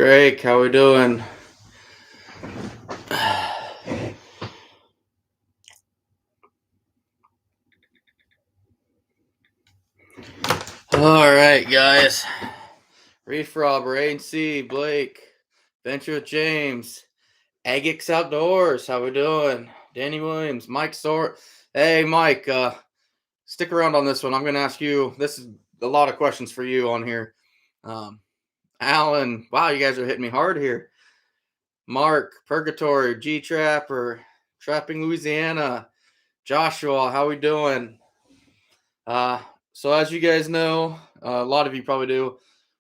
Drake, how we doing? All right, guys. Reef Robber, ANC, Blake, Venture with James, Agix Outdoors, how we doing? Danny Williams, Mike Sort. Hey, Mike, stick around on this one. I'm going to ask you. This is a lot of questions for you on here. Um, Alan, wow, you guys are hitting me hard here. Mark, Purgatory, G Trapper, Trapping Louisiana, Joshua, how we doing? Uh, so as you guys know, a lot of you probably do,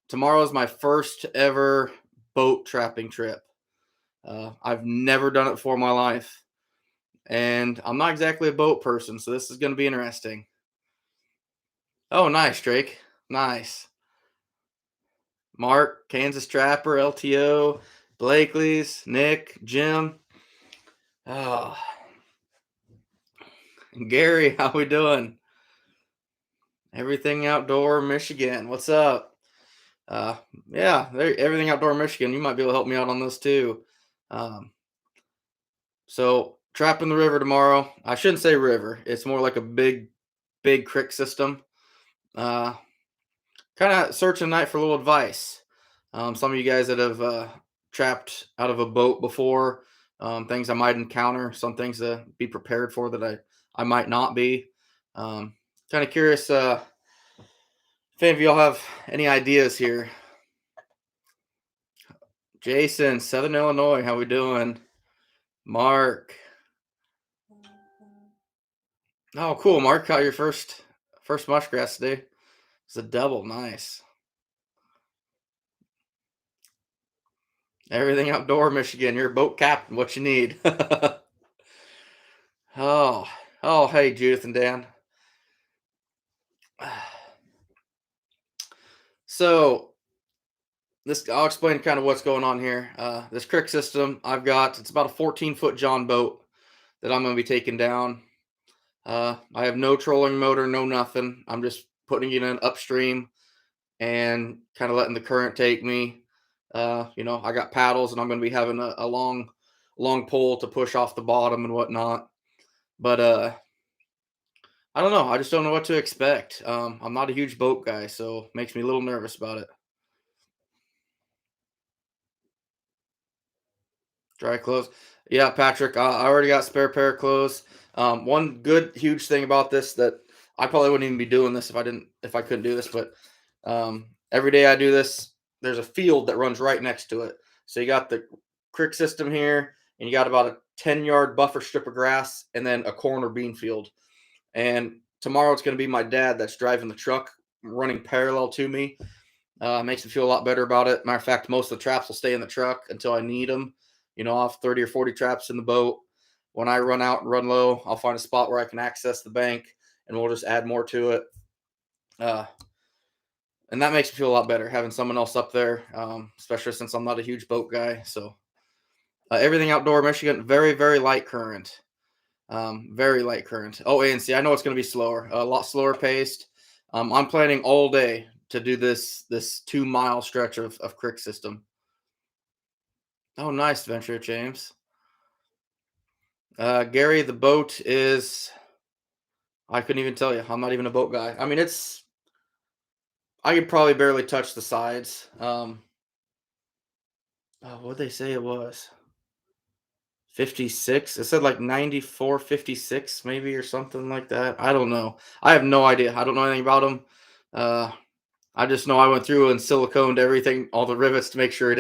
tomorrow is my first ever boat trapping trip. I've never done it before in my life, and I'm not exactly a boat person, so this is going to be interesting. Oh, nice, Drake. Nice. Mark, Kansas Trapper, LTO, Blakely's, Nick, Jim. Oh, and Gary, how we doing? Everything Outdoor Michigan. What's up? Uh, yeah, everything Outdoor Michigan. You might be able to help me out on this too. Um, so trapping the river tomorrow. I shouldn't say river. It's more like a big creek system. Uh, kind of searching tonight for a little advice. Some of you guys that have trapped out of a boat before, things I might encounter, some things to be prepared for that I might not be. Kind of curious if any of y'all have any ideas here. Jason, Southern Illinois, how we doing? Mark. Oh, cool. Mark caught your first muskrat today. It's a double. Nice. Everything Outdoor Michigan. You're a boat captain. What you need? oh, oh, hey, Judith and Dan. So I'll explain kind of what's going on here. This creek system it's about a 14-foot John boat that I'm going to be taking down. I have no trolling motor, no nothing. I'm just putting it in upstream and kind of letting the current take me. I got paddles and I'm going to be having a long pole to push off the bottom and whatnot. But I don't know. I just don't know what to expect. I'm not a huge boat guy, so it makes me a little nervous about it. Dry clothes. Yeah, Patrick, I already got spare pair of clothes. One good huge thing about this that I probably wouldn't even be doing this if I couldn't do this, but every day I do this, there's a field that runs right next to it. So you got the creek system here, and you got about a 10-yard buffer strip of grass, and then a corner bean field. And tomorrow it's going to be my dad that's driving the truck, running parallel to me. Makes me feel a lot better about it. Matter of fact, most of the traps will stay in the truck until I need them. I'll have 30 or 40 traps in the boat. When I run out and run low, I'll find a spot where I can access the bank, and we'll just add more to it. And that makes me feel a lot better having someone else up there, especially since I'm not a huge boat guy. So everything Outdoor Michigan, very, very light current. Very light current. Oh, ANC, I know it's going to be slower, a lot slower paced. I'm planning all day to do this 2-mile stretch of creek system. Oh, nice, Venture, James. Gary, the boat is. I couldn't even tell you. I'm not even a boat guy. I mean, I could probably barely touch the sides. What'd they say it was? 56. It said like 94, 56, maybe, or something like that. I don't know. I have no idea. I don't know anything about them. Uh, I just know I went through and siliconed everything, all the rivets to make sure it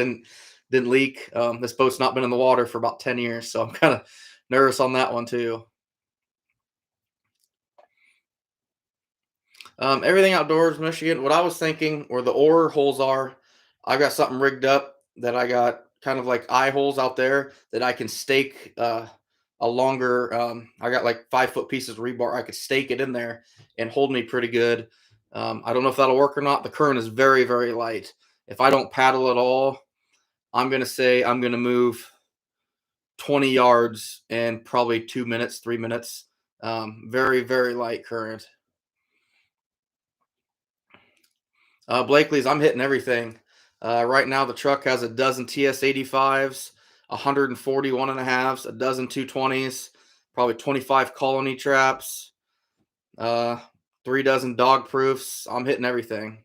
didn't leak. This boat's not been in the water for about 10 years, so I'm kind of nervous on that one too. Everything Outdoors, Michigan. What I was thinking where the oar holes are, I got something rigged up that I got kind of like eye holes out there that I can stake a longer. I got like 5-foot pieces of rebar. I could stake it in there and hold me pretty good. I don't know if that'll work or not. The current is very, very light. If I don't paddle at all, I'm gonna say I'm gonna move 20 yards in probably 2 minutes, 3 minutes. Very, very light current. Blakely's, I'm hitting everything. Right now, the truck has a dozen TS-85s, 141 and a halves, a dozen 220s, probably 25 colony traps, uh, 3 dozen dog proofs. I'm hitting everything.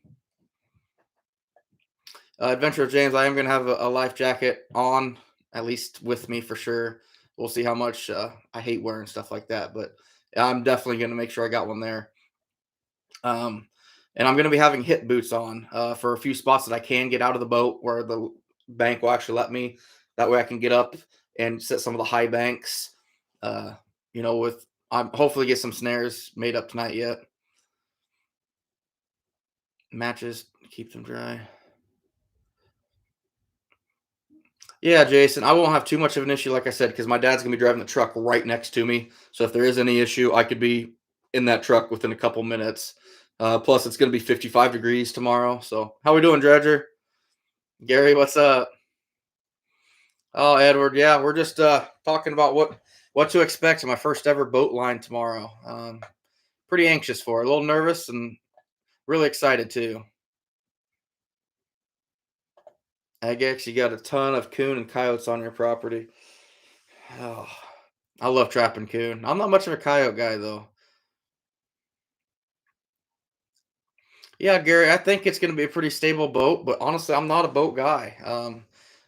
Adventure of James, I am going to have a life jacket on, at least with me for sure. We'll see how much I hate wearing stuff like that, but I'm definitely going to make sure I got one there. Um, and I'm going to be having hip boots on for a few spots that I can get out of the boat where the bank will actually let me. That way I can get up and set some of the high banks. Uh, with I'm hopefully get some snares made up tonight yet. Matches, keep them dry. Yeah, Jason, I won't have too much of an issue, like I said, because my dad's gonna be driving the truck right next to me. So if there is any issue, I could be in that truck within a couple minutes. Plus, it's gonna be 55 degrees tomorrow. So how we doing, Dredger? Gary, what's up? Oh, Edward, yeah, we're just talking about what to expect in my first ever boat line tomorrow. Pretty anxious for it, a little nervous and really excited too. I guess you got a ton of coon and coyotes on your property. Oh, I love trapping coon. I'm not much of a coyote guy though. Yeah, Gary, I think it's going to be a pretty stable boat, but honestly, I'm not a boat guy.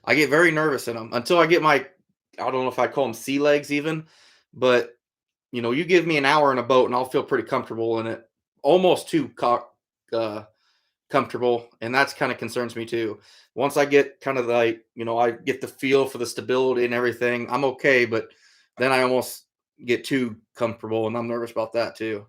I get very nervous in them until I get I don't know if I call them sea legs even, but you give me an hour in a boat and I'll feel pretty comfortable in it, almost too uh, comfortable, and that's kind of concerns me too. Once I get kind of like, I get the feel for the stability and everything, I'm okay, but then I almost get too comfortable, and I'm nervous about that too.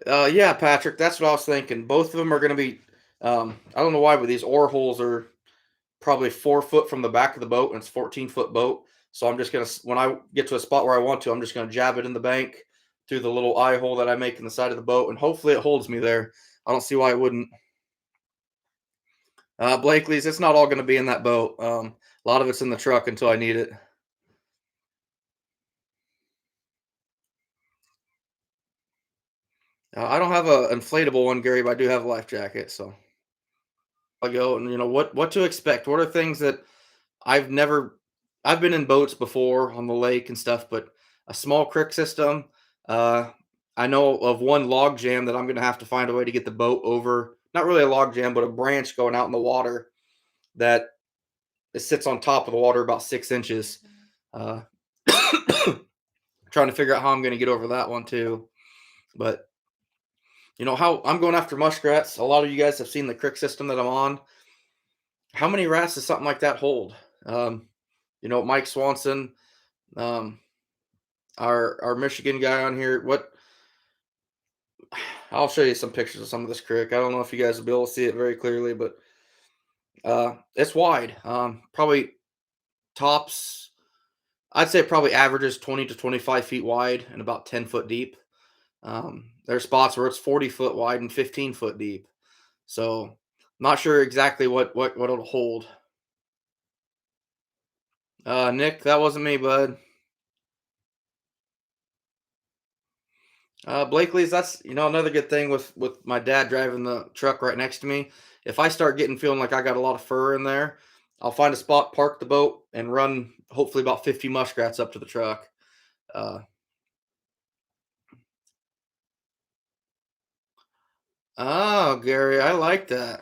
Yeah, Patrick, that's what I was thinking. Both of them are going to be. I don't know why, but these oar holes are probably 4 foot from the back of the boat, and it's 14-foot boat. So I'm just gonna, when I get to a spot where I want to, I'm just gonna jab it in the bank through the little eye hole that I make in the side of the boat, and hopefully it holds me there. I don't see why it wouldn't. Blakely's, it's not all going to be in that boat. A lot of it's in the truck until I need it. I don't have a inflatable one, Gary, but I do have a life jacket. So I go and what to expect. What are things that I've never I've been in boats before on the lake and stuff, but a small creek system. Uh, I know of one log jam that I'm going to have to find a way to get the boat over. Not really a log jam, but a branch going out in the water that it sits on top of the water about 6 inches. Uh, trying to figure out how I'm going to get over that one too. But how I'm going after muskrats. A lot of you guys have seen the creek system that I'm on. How many rats does something like that hold? Um, Mike Swanson, um, our Michigan guy on here. What I'll show you some pictures of some of this creek. I don't know if you guys will be able to see it very clearly, but it's wide. Probably tops. I'd say probably averages 20 to 25 feet wide and about 10 foot deep. There's spots where it's 40 foot wide and 15 foot deep. So not sure exactly what it'll hold. Nick, that wasn't me, bud. Blakely's, that's another good thing with my dad driving the truck right next to me. If I start getting feeling like I got a lot of fur in there, I'll find a spot, park the boat, and run hopefully about 50 muskrats up to the truck. Uh, oh, Gary, I like that.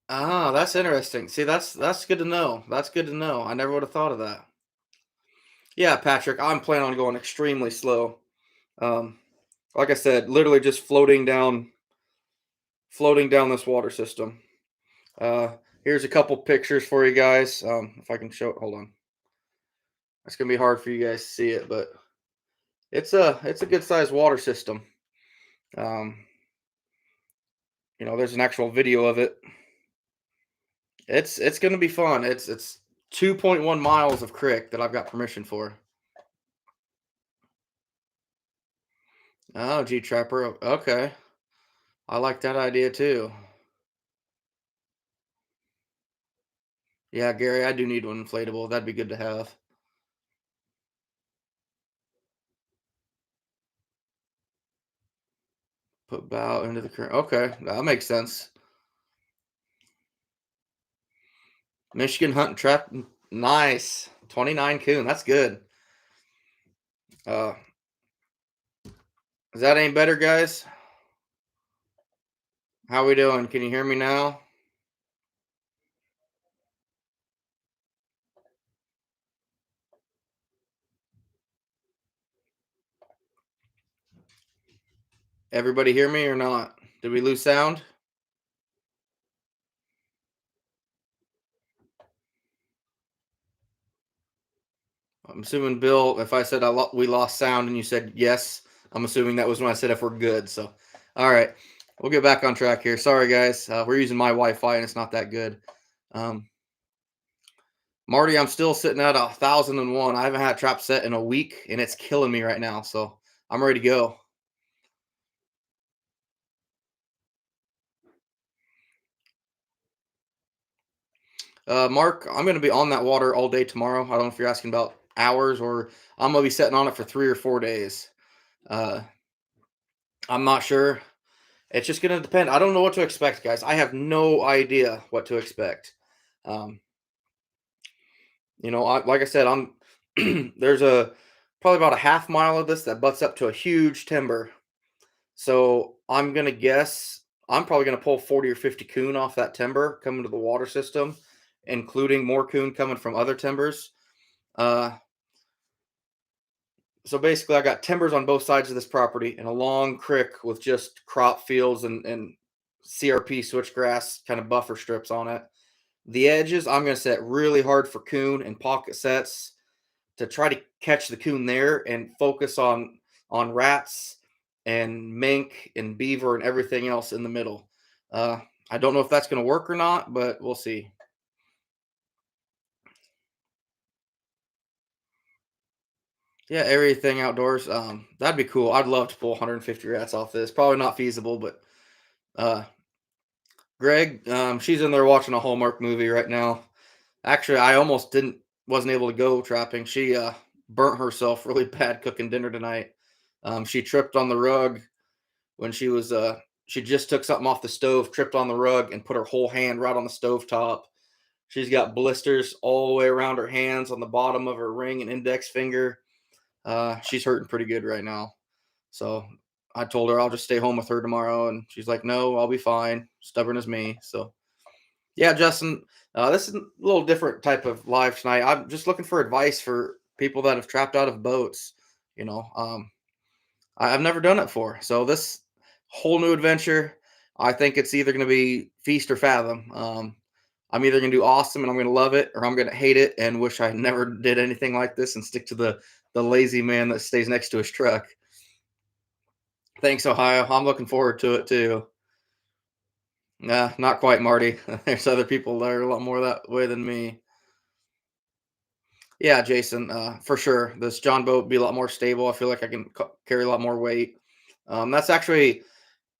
Ah, that's interesting. See, that's good to know. That's good to know. I never would have thought of that. Yeah, Patrick, I'm planning on going extremely slow. Um, like I said, literally just floating down this water system. Here's a couple pictures for you guys. If I can show it, hold on. It's gonna be hard for you guys to see it, but it's a good sized water system. Um, there's an actual video of it. It's gonna be fun. It's 2.1 miles of creek that I've got permission for. Oh, G Trapper. Okay, I like that idea too. Yeah, Gary, I do need one inflatable. That'd be good to have. Put bow into the current. Okay, that makes sense. Michigan hunt and trap. Nice. 29 coon. That's good. Uh, is that any better, guys? How we doing? Can you hear me now? Everybody hear me or not? Did we lose sound? I'm assuming, Bill, if I said we lost sound and you said yes, I'm assuming that was when I said if we're good. So, all right, we'll get back on track here. Sorry, guys. We're using my Wi-Fi and it's not that good. Um, Marty, I'm still sitting at 1,001. I haven't had trap set in a week and it's killing me right now. So I'm ready to go. Mark, I'm going to be on that water all day tomorrow. I don't know if you're asking about hours or I'm going to be sitting on it for 3 or 4 days. Uh, I'm not sure. It's just going to depend. I don't know what to expect, guys. I have no idea what to expect. Um, like I said, I'm there's a probably about a half mile of this that butts up to a huge timber. So I'm gonna guess I'm probably gonna pull 40 or 50 coon off that timber coming to the water system, including more coon coming from other timbers. Uh, so basically, I got timbers on both sides of this property and a long creek with just crop fields and CRP switchgrass kind of buffer strips on it. The edges, I'm going to set really hard for coon and pocket sets to try to catch the coon there and focus on rats and mink and beaver and everything else in the middle. I don't know if that's going to work or not, but we'll see. Yeah, everything outdoors. That'd be cool. I'd love to pull 150 rats off this. Probably not feasible, but uh, Greg, she's in there watching a Hallmark movie right now. Actually, I almost wasn't able to go trapping. She burnt herself really bad cooking dinner tonight. She tripped on the rug when she just took something off the stove, tripped on the rug, and put her whole hand right on the stove top. She's got blisters all the way around her hands on the bottom of her ring and index finger. She's hurting pretty good right now. So I told her I'll just stay home with her tomorrow, and she's like, "No, I'll be fine." Stubborn as me. So yeah, Justin, this is a little different type of live tonight. I'm just looking for advice for people that have trapped out of boats. You know, I've never done it before, so this whole new adventure. I think it's either going to be feast or fathom. I'm either going to do awesome and I'm going to love it, or I'm going to hate it and wish I never did anything like this and stick to the lazy man that stays next to his truck. Thanks, Ohio. I'm looking forward to it too. Nah, not quite, Marty. There's other people that are a lot more that way than me. Yeah, Jason, for sure. This John boat be a lot more stable. I feel like I can carry a lot more weight. That's actually,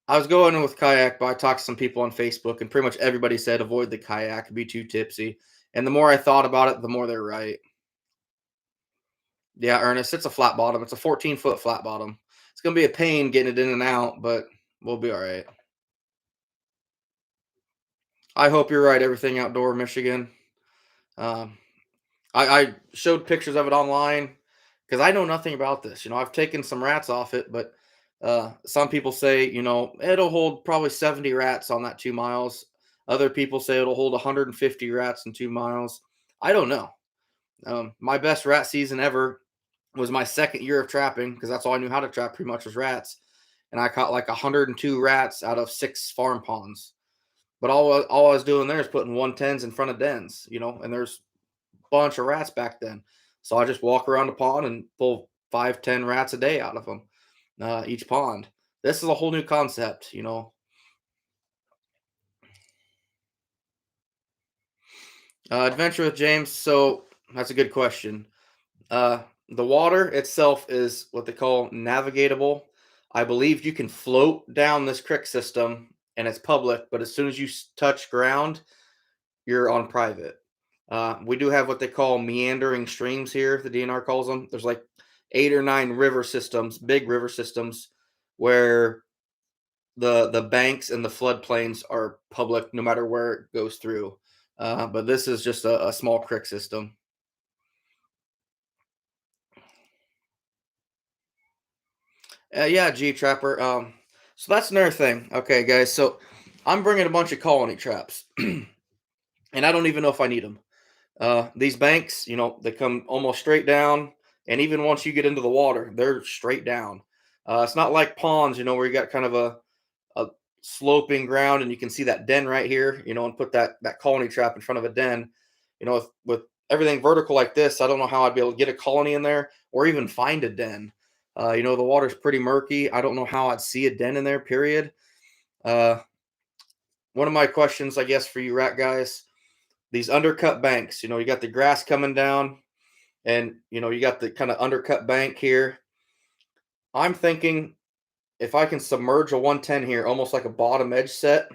I was going with kayak, but I talked to some people on Facebook, and pretty much everybody said avoid the kayak, be too tipsy. And the more I thought about it, the more they're right. Yeah, Ernest, it's a flat bottom. It's a 14-foot flat bottom. It's gonna be a pain getting it in and out, but we'll be all right. I hope you're right. Everything outdoor, Michigan. Um, I showed pictures of it online because I know nothing about this. I've taken some rats off it, but some people say it'll hold probably 70 rats on that 2 miles. Other people say it'll hold 150 rats in 2 miles. I don't know. My best rat season ever was my second year of trapping because that's all I knew how to trap pretty much was rats, and I caught like 102 rats out of 6 farm ponds. But all I was doing there is putting 110s in front of dens, and there's bunch of rats back then. So I just walk around the pond and pull 5, 10 rats a day out of them, each pond. This is a whole new concept. Adventure with James. So that's a good question. The water itself is what they call navigatable. I believe you can float down this creek system and it's public, but as soon as you touch ground, you're on private. We do have what they call meandering streams here, the DNR calls them. There's like 8 or 9 river systems, big river systems, where the banks and the floodplains are public no matter where it goes through. But this is just a small creek system. Yeah, G Trapper. So that's another thing. Okay, guys. So I'm bringing a bunch of colony traps, and I don't even know if I need them. These banks, they come almost straight down, and even once you get into the water, they're straight down. It's not like ponds, where you got kind of a sloping ground, and you can see that den right here, and put that colony trap in front of a den. With everything vertical like this, I don't know how I'd be able to get a colony in there or even find a den. The water's pretty murky. I don't know how I'd see a den in there. Period. Uh, One of my questions, I guess, for you rat guys, these undercut banks. You got the grass coming down, and you got the kind of undercut bank here. I'm thinking if I can submerge a 110 here, almost like a bottom edge set,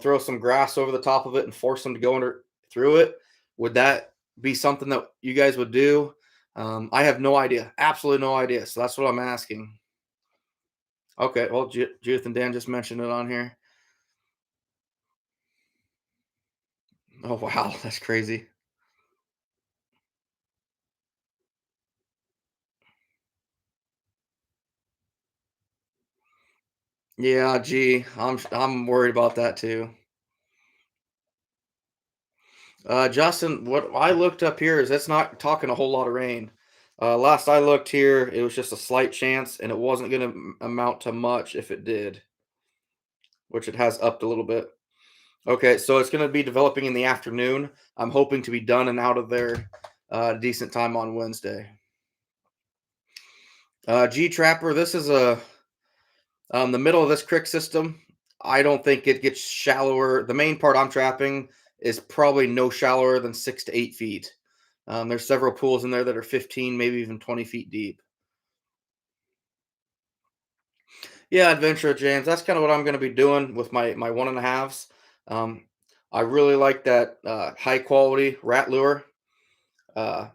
throw some grass over the top of it and force them to go under through it. Would that be something that you guys would do? I have no idea, absolutely no idea. So that's what I'm asking. Okay, well, Judith and Dan just mentioned it on here. Oh wow, that's crazy. Yeah, gee, I'm worried about that too. Justin, what I looked up here is it's not talking a whole lot of rain. Last I looked here, it was just a slight chance, and it wasn't going to amount to much if it did, which it has upped a little bit. Okay, so it's going to be developing in the afternoon. I'm hoping to be done and out of there decent time on Wednesday. G Trapper, this is the middle of this creek system. I don't think it gets shallower. The main part I'm trapping is probably no shallower than 6 to 8 feet. There's several pools in there that are 15, maybe even 20 feet deep. Yeah, Adventure James. That's kind of what I'm going to be doing with my 1.5s. Um, I really like that high quality rat lure. Uh,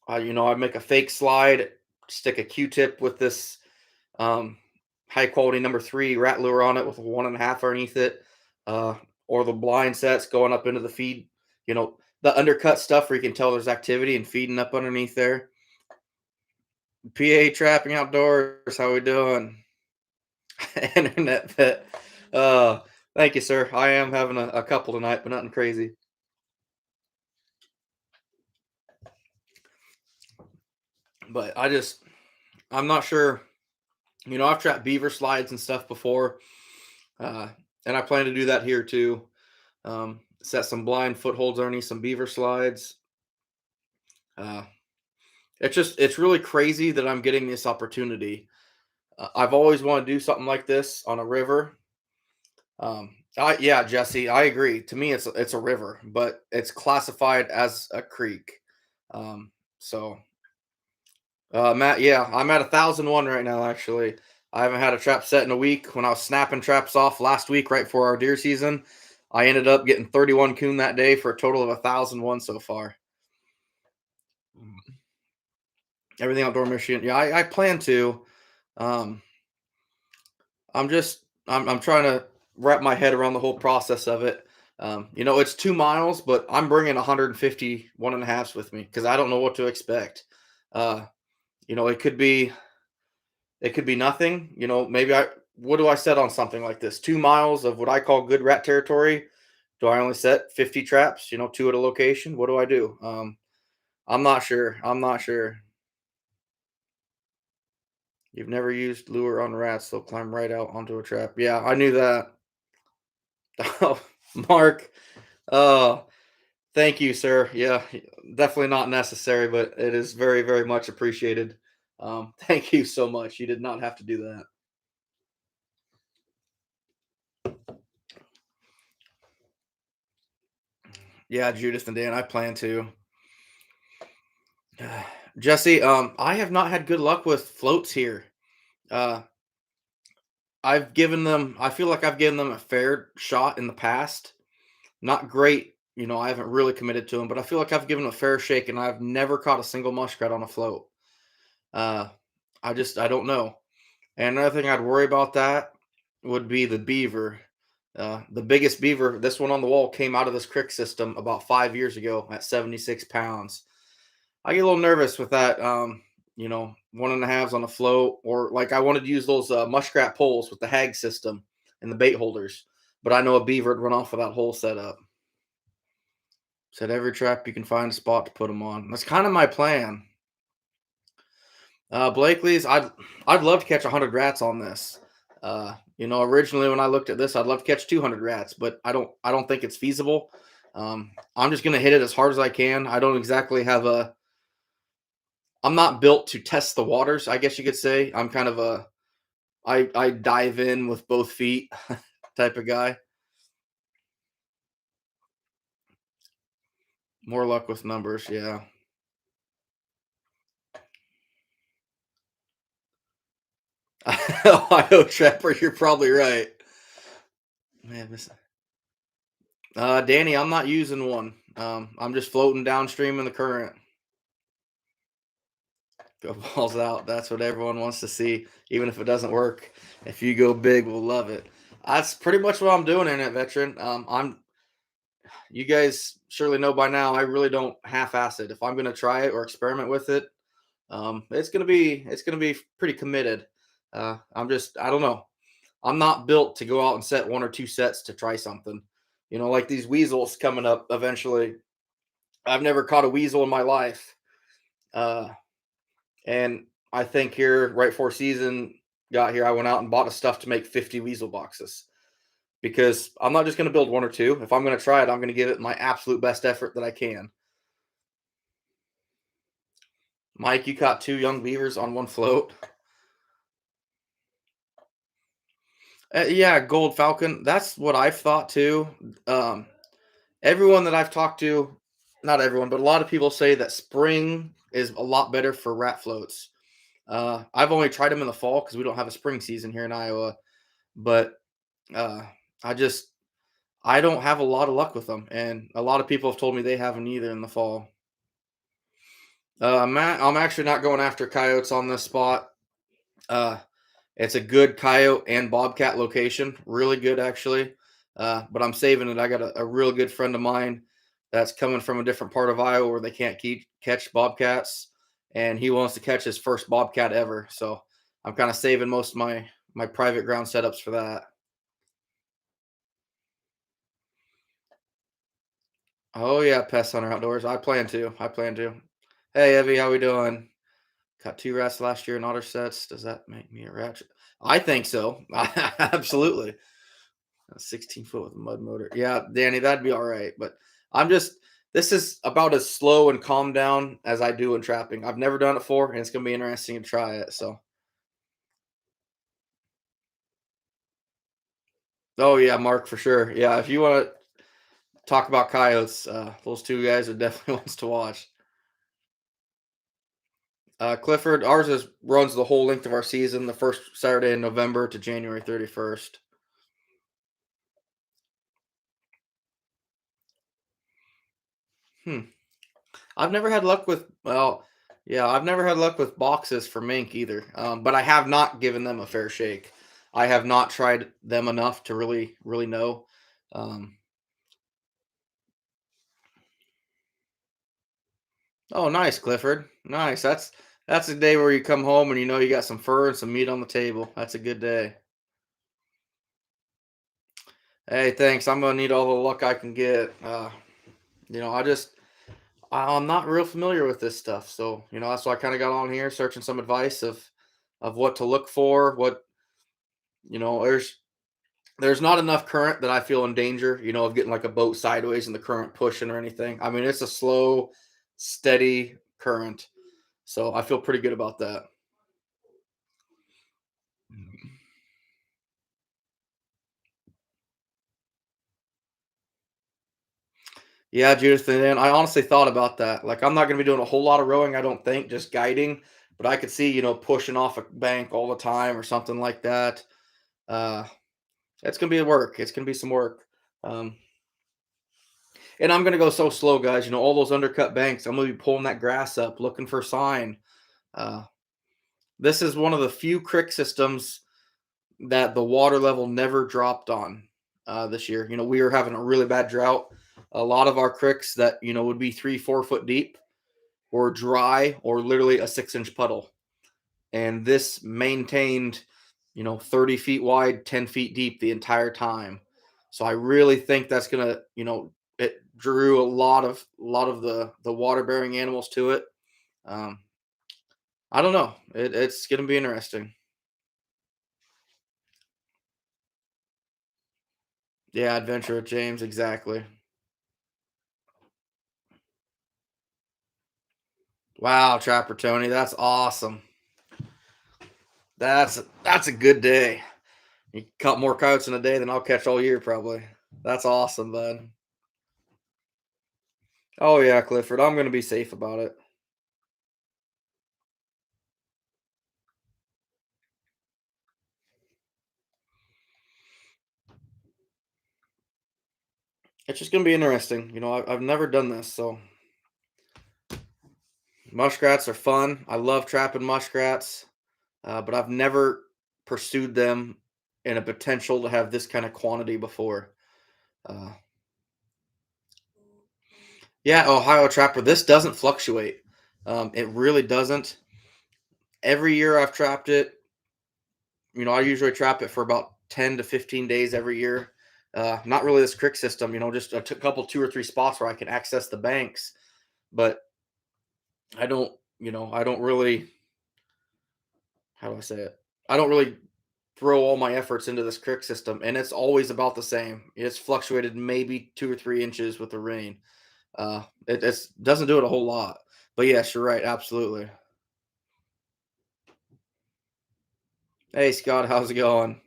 I make a fake slide, stick a Q-tip with this um, high quality number 3 rat lure on it with a 1.5 underneath it, uh, or the blind sets going up into the feed. The undercut stuff where you can tell there's activity and feeding up underneath there. PA Trapping Outdoors, how we doing? Internet pet. Uh, Thank you, sir. I am having a couple tonight, but nothing crazy. But I'm not sure. I've trapped beaver slides and stuff before, uh, and I plan to do that here too. Set some blind footholds underneath some beaver slides. Uh, it's really crazy that I'm getting this opportunity. I've always wanted to do something like this on a river. Yeah, Jesse, I agree. To me, it's a river, but it's classified as a creek. So Matt, yeah, I'm at 1,001 right now. Actually, I haven't had a trap set in a week. When I was snapping traps off last week, right before our deer season, I ended up getting 31 coon that day for a total of 1,001 so far. Everything outdoor Michigan. Yeah, I plan to. Um, I'm trying to wrap my head around the whole process of it. It's 2 miles, but I'm bringing 150 1.5s with me because I don't know what to expect. Uh, it could be nothing. Maybe what do I set on something like this? 2 miles of what I call good rat territory. Do I only set 50 traps? Two at a location. What do I do? I'm not sure. I'm not sure. You've never used lure on rats; they'll climb right out onto a trap. Yeah, I knew that. Oh, Mark. Oh, thank you, sir. Yeah, definitely not necessary, but it is very, very much appreciated. Thank you so much. You did not have to do that. Yeah, Judith and Dan, I plan to. Jesse, I have not had good luck with floats here. Uh, I feel like I've given them a fair shot in the past. Not great, I haven't really committed to them, but I feel like I've given them a fair shake and I've never caught a single muskrat on a float. Uh, I don't know. And another thing I'd worry about that. would be the beaver. The biggest beaver, this one on the wall, came out of this crick system about 5 years ago at 76 pounds. I get a little nervous with that. One and a halves on a float, or like I wanted to use those muskrat poles with the hag system and the bait holders, but I know a beaver would run off of that whole setup. Said every trap you can find a spot to put them on. That's kind of my plan. Blakely's, I'd love to catch 100 rats on this. Originally when I looked at this, I'd love to catch 200 rats, but I don't think it's feasible. I'm just gonna hit it as hard as I can. I don't exactly have a. I'm not built to test the waters, I guess you could say. I'm kind of a. I dive in with both feet type of guy. More luck with numbers, yeah. Ohio Trapper, you're probably right. Man, Danny, I'm not using one. I'm just floating downstream in the current. Go balls out. That's what everyone wants to see, even if it doesn't work. If you go big, we'll love it. That's pretty much what I'm doing in it, veteran. You guys surely know by now. I really don't half-ass it. If I'm gonna try it or experiment with it, it's gonna be pretty committed. I don't know. I'm not built to go out and set one or two sets to try something. Like these weasels coming up eventually. I've never caught a weasel in my life. Uh, and I think here, right before season got here, I went out and bought the stuff to make 50 weasel boxes because I'm not just going to build one or two. If I'm going to try it, I'm going to give it my absolute best effort that I can. Mike, you caught two young beavers on one float. Yeah, gold falcon. That's what I've thought too. Um, Everyone that I've talked to, not everyone, but a lot of people say that spring is a lot better for rat floats. I've only tried them in the fall because we don't have a spring season here in Iowa, but uh, I just I don't have a lot of luck with them, and a lot of people have told me they haven't either in the fall. I'm actually not going after coyotes on this spot. Uh, it's a good coyote and bobcat location, really good actually. But I'm saving it. I got a real good friend of mine that's coming from a different part of Iowa where they can't catch bobcats, and he wants to catch his first bobcat ever. So I'm kind of saving most of my private ground setups for that. Oh yeah, Pest Hunter Outdoors. I plan to. I plan to. Hey Evie, how we doing? Caught two rats last year in otter sets. Does that make me a rat? I think so. Absolutely. A 16 foot with a mud motor. Yeah, Danny, that'd be all right. But I'm just, this is about as slow and calm down as I do in trapping. I've never done it before, and it's going to be interesting to try it. So, oh, yeah, Mark, for sure. Yeah, if you want to talk about coyotes, those two guys are definitely ones to watch. Clifford, runs the whole length of our season, the first Saturday in November to January 31st. Hmm. I've never had luck with yeah, I've never had luck with boxes for mink either. But I have not given them a fair shake. I have not tried them enough to really know. Um, oh, nice, Clifford. Nice. That's a day where you come home and you know you got some fur and some meat on the table. That's a good day. Hey, thanks. I'm gonna need all the luck I can get. I just I'm not real familiar with this stuff, so that's why I kind of got on here searching some advice of what to look for. What there's not enough current that I feel in danger, of getting like a boat sideways and the current pushing or anything. I mean, it's a slow, steady current, so I feel pretty good about that. Yeah, Judith, and then I honestly thought about that. Like, I'm not going to be doing a whole lot of rowing, I don't think, just guiding. But I could see, pushing off a bank all the time or something like that. Uh, it's going to be work. It's going to be some work. Um, and I'm going to go so slow, guys. All those undercut banks. I'm going to be pulling that grass up, looking for sign. Uh, this is one of the few crick systems that the water level never dropped on this year. We were having a really bad drought. A lot of our creeks that would be 3, 4 foot deep were dry or literally a 6-inch puddle, and this maintained 30 feet wide, 10 feet deep the entire time. So I really think that's gonna it drew a lot of the water bearing animals to it. Um, I don't know. It's gonna be interesting. Yeah, Adventure with James, exactly. Wow, Trapper Tony, that's awesome. That's a good day. You caught more coyotes in a day than I'll catch all year, probably. That's awesome, bud. Oh yeah, Clifford, I'm gonna be safe about it. It's just gonna be interesting. I've never done this, so muskrats are fun. I love trapping muskrats, but I've never pursued them in a potential to have this kind of quantity before. Uh, yeah, Ohio Trapper. This doesn't fluctuate. It really doesn't. Every year I've trapped it. I usually trap it for about 10 to 15 days every year. Not really this crick system. Just a couple, 2 or 3 spots where I can access the banks, but I don't. I don't really. How do I say it? I don't really throw all my efforts into this crick system, and it's always about the same. It's fluctuated maybe 2 or 3 inches with the rain. It doesn't do it a whole lot, but yes, you're right. Absolutely. Hey Scott, how's it going?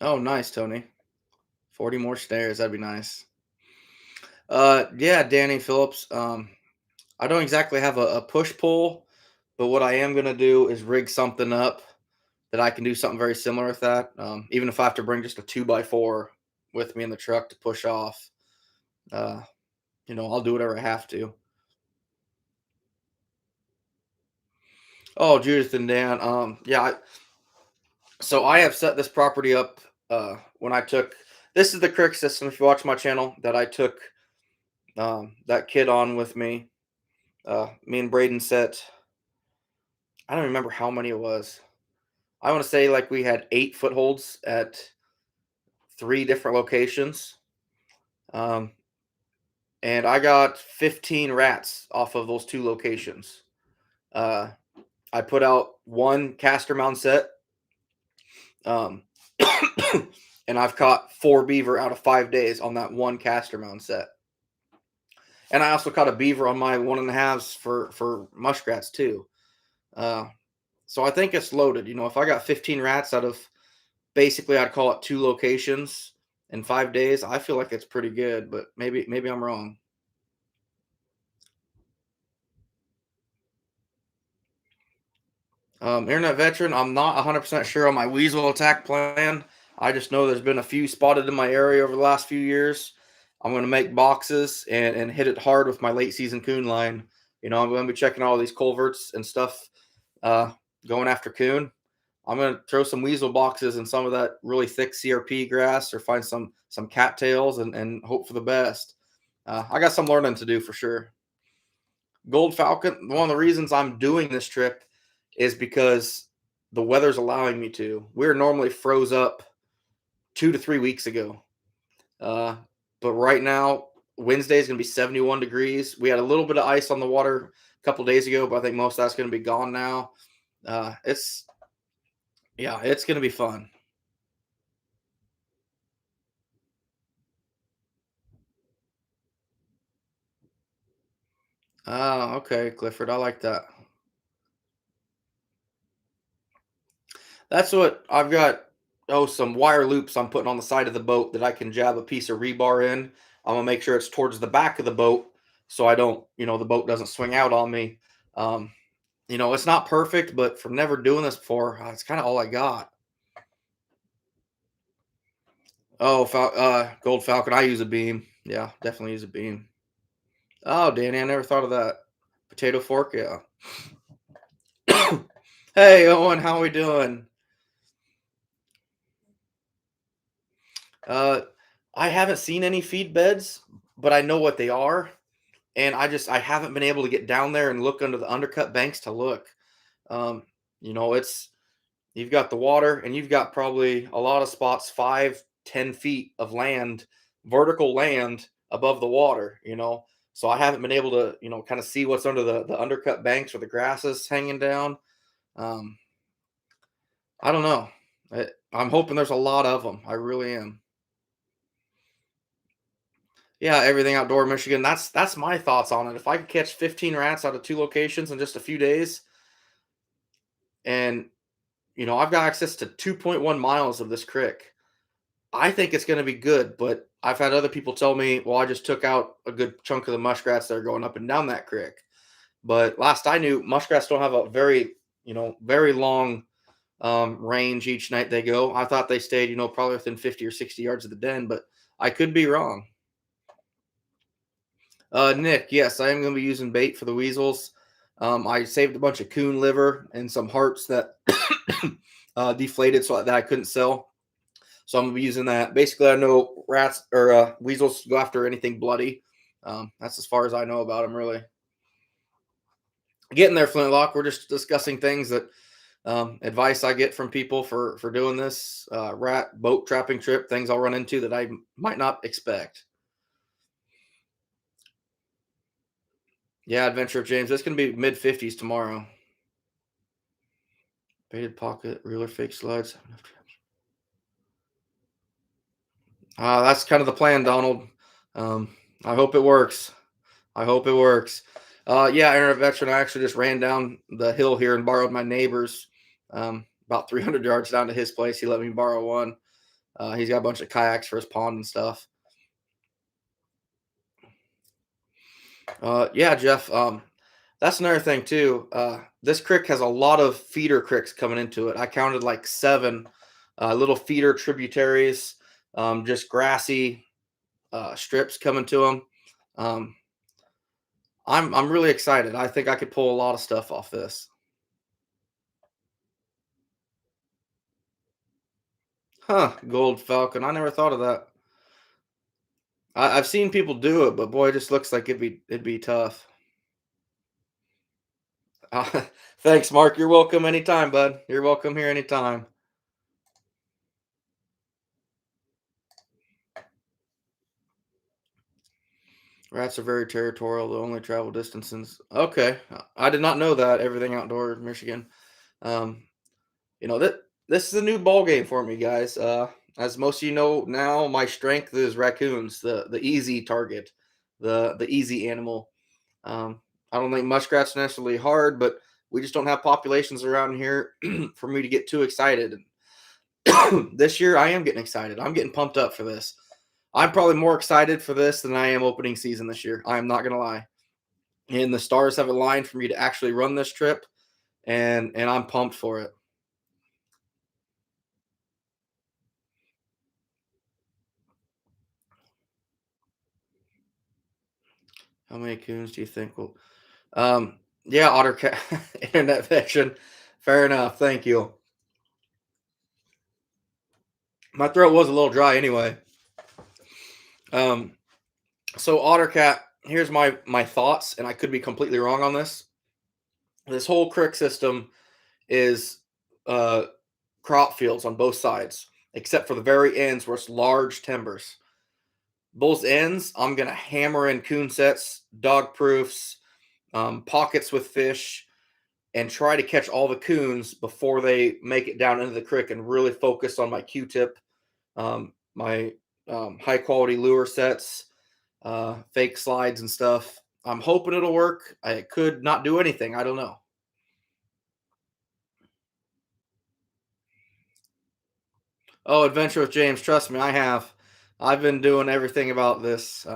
Oh, nice, Tony. 40 more stairs. That'd be nice. Yeah, Danny Phillips. I don't exactly have a push pull, but what I am gonna do is rig something up that I can do something very similar with that. Even if I have to bring just a 2x4 with me in the truck to push off, uh, I'll do whatever I have to. Oh, Judith and Dan. Yeah. So I have set this property up. When I took this is the crick system. If you watch my channel, that I took that kid on with me. Me and Braden set. I don't remember how many it was. I want to say like we had 8 footholds at 3 different locations. Um, and I got 15 rats off of those 2 locations. Uh, I put out one caster mound set, um, and I've caught 4 beaver out of 5 days on that one caster mound set. And I also caught a beaver on my 1.5s for muskrats too. Uh, so I think it's loaded. If I got 15 rats out of basically I'd call it 2 locations in 5 days, I feel like it's pretty good. But maybe I'm wrong. Internet veteran, I'm not 100% sure on my weasel attack plan. I just know there's been a few spotted in my area over the last few years. I'm going to make boxes and hit it hard with my late season coon line. I'm going to be checking all these culverts and stuff, uh, going after coon. I'm going to throw some weasel boxes in some of that really thick CRP grass, or find some cattails and hope for the best. I got some learning to do for sure. Gold Falcon, one of the reasons I'm doing this trip is because the weather's allowing me to. We're normally froze up 2 to 3 weeks ago. Uh, but right now, Wednesday is going to be 71 degrees. We had a little bit of ice on the water a couple days ago, but I think most of that's going to be gone now. It's Yeah, it's going to be fun. Oh, okay, Clifford, I like that. That's what I've got. Oh, some wire loops I'm putting on the side of the boat that I can jab a piece of rebar in. I'm gonna make sure it's towards the back of the boat so I don't, the boat doesn't swing out on me. Um, It's not perfect, but from never doing this before, it's kind of all I got. Oh, Gold Falcon. I use a beam. Yeah, definitely use a beam. Oh, Danny, I never thought of that. Potato fork, yeah. Hey, Owen, how we doing? Uh, I haven't seen any feed beds, but I know what they are, and I haven't been able to get down there and look under the undercut banks to look. Um, it's you've got the water, and you've got probably a lot of spots 5, 10 feet of land, vertical land above the water. So I haven't been able to kind of see what's under the undercut banks or the grasses hanging down. Um, I don't know. I'm hoping there's a lot of them. I really am. Yeah, everything outdoor Michigan. That's my thoughts on it. If I could catch 15 rats out of 2 locations in just a few days, and I've got access to 2.1 miles of this creek, I think it's going to be good. But I've had other people tell me, well, I just took out a good chunk of the muskrats that are going up and down that creek. But last I knew, muskrats don't have a very long range each night they go. I thought they stayed, probably within 50 or 60 yards of the den, but I could be wrong. Nick, yes, I am going to be using bait for the weasels. I saved a bunch of coon liver and some hearts that deflated so that I couldn't sell. So I'm going to be using that. Basically, I know rats or weasels go after anything bloody. That's as far as I know about them, really. Getting there, Flintlock. We're just discussing things that advice I get from people for doing this rat boat trapping trip. Things I'll run into that I might not expect. Yeah, Adventure of James. It's going to be mid 50s tomorrow. Baited pocket, reeler, fake slides. That's kind of the plan, Donald. I hope it works. I hope it works. Yeah, Internet Veteran, I actually just ran down the hill here and borrowed my neighbor's about 300 yards down to his place. He let me borrow one. He's got a bunch of kayaks for his pond and stuff. Yeah, Jeff. That's another thing too. This creek has a lot of feeder creeks coming into it. I counted like 7 little feeder tributaries, just grassy strips coming to them. Um, I'm really excited. I think I could pull a lot of stuff off this. Huh? Gold Falcon. I never thought of that. I've seen people do it, but boy, it just looks like it'd be tough. Uh, Thanks, Mark. You're welcome anytime, bud. You're welcome here anytime. Rats are very territorial. They only travel distances. Okay, I did not know that. Everything outdoor, Michigan. Um, that this is a new ball game for me, guys. As most of you know now, my strength is raccoons, the easy target, the easy animal. I don't think muskrats are necessarily hard, but we just don't have populations around here for me to get too excited. This year, I am getting excited. I'm getting pumped up for this. I'm probably more excited for this than I am opening season this year. I am not gonna lie. And the stars have aligned for me to actually run this trip, and I'm pumped for it. How many coons do you think will? Yeah, Ottercat, internet fiction. Fair enough. Thank you. My throat was a little dry anyway. Um, so Ottercat, here's my thoughts, and I could be completely wrong on this. This whole creek system is uh, crop fields on both sides, except for the very ends where it's large timbers. Those ends, I'm gonna hammer in coon sets, dog proofs, pockets with fish, and try to catch all the coons before they make it down into the creek, and really focus on my Q-tip, my high quality lure sets, fake slides and stuff. I'm hoping it'll work. I could not do anything. I don't know. Oh, Adventure with James. Trust me, I have. I've been doing everything about this.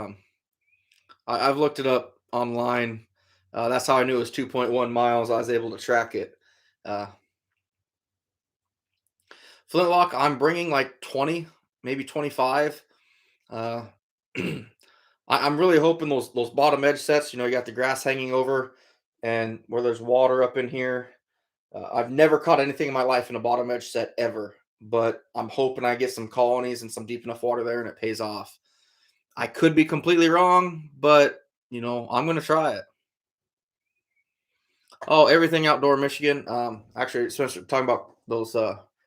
I've looked it up online. That's how I knew it was 2.1 miles. I was able to track it. Uh, Flintlock, I'm bringing like 20, maybe 25. Uh, I'm really hoping those bottom edge sets. You got the grass hanging over, and where there's water up in here. I've never caught anything in my life in a bottom edge set ever, but I'm hoping I get some colonies and some deep enough water there, and it pays off. I could be completely wrong, but I'm gonna try it. Oh, everything outdoor Michigan. Actually, especially talking about those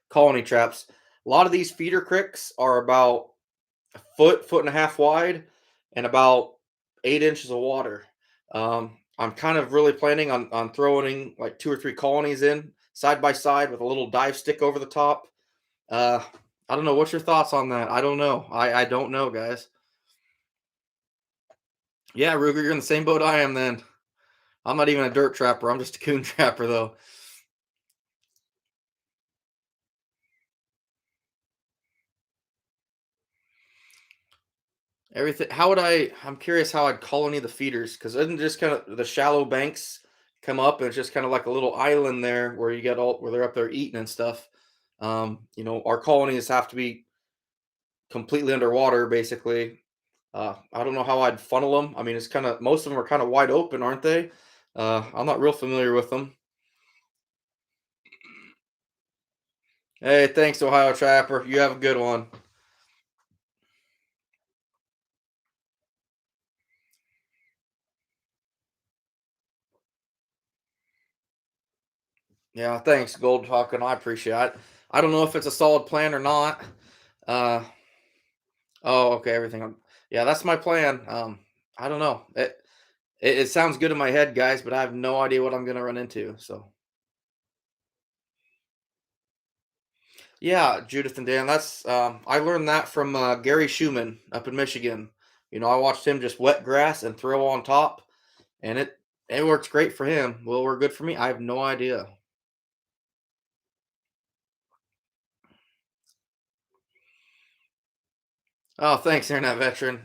colony traps. A lot of these feeder cricks are about a foot and a half wide, and about 8 inches of water. I'm kind of really planning on throwing like two or three colonies in side by side with a little dive stick over the top. Uh, I don't know. What's your thoughts on that? I don't know. I don't know, guys. Yeah, Ruger, you're in the same boat I am. Then I'm not even a dirt trapper. I'm just a coon trapper, though. Everything. How would I? I'm curious how I'd colony the feeders because isn't just kind of the shallow banks come up and it's just kind of like a little island there where you get all where they're up there eating and stuff. Our colonies have to be completely underwater, basically. I don't know how I'd funnel them. I mean, it's kind of most of them are kind of wide open, aren't they? I'm not real familiar with them. Hey, thanks, Ohio Trapper. You have a good one. Yeah, thanks, Gold Falcon. I appreciate it. I don't know if it's a solid plan or not. Uh, oh, okay, everything. Yeah, that's my plan. I don't know. It sounds good in my head, guys, but I have no idea what I'm gonna run into. So yeah, Judith and Dan. That's I learned that from Gary Schumann up in Michigan. I watched him just wet grass and throw on top, and it works great for him. Will it work good for me? I have no idea. Oh, thanks, Internet veteran.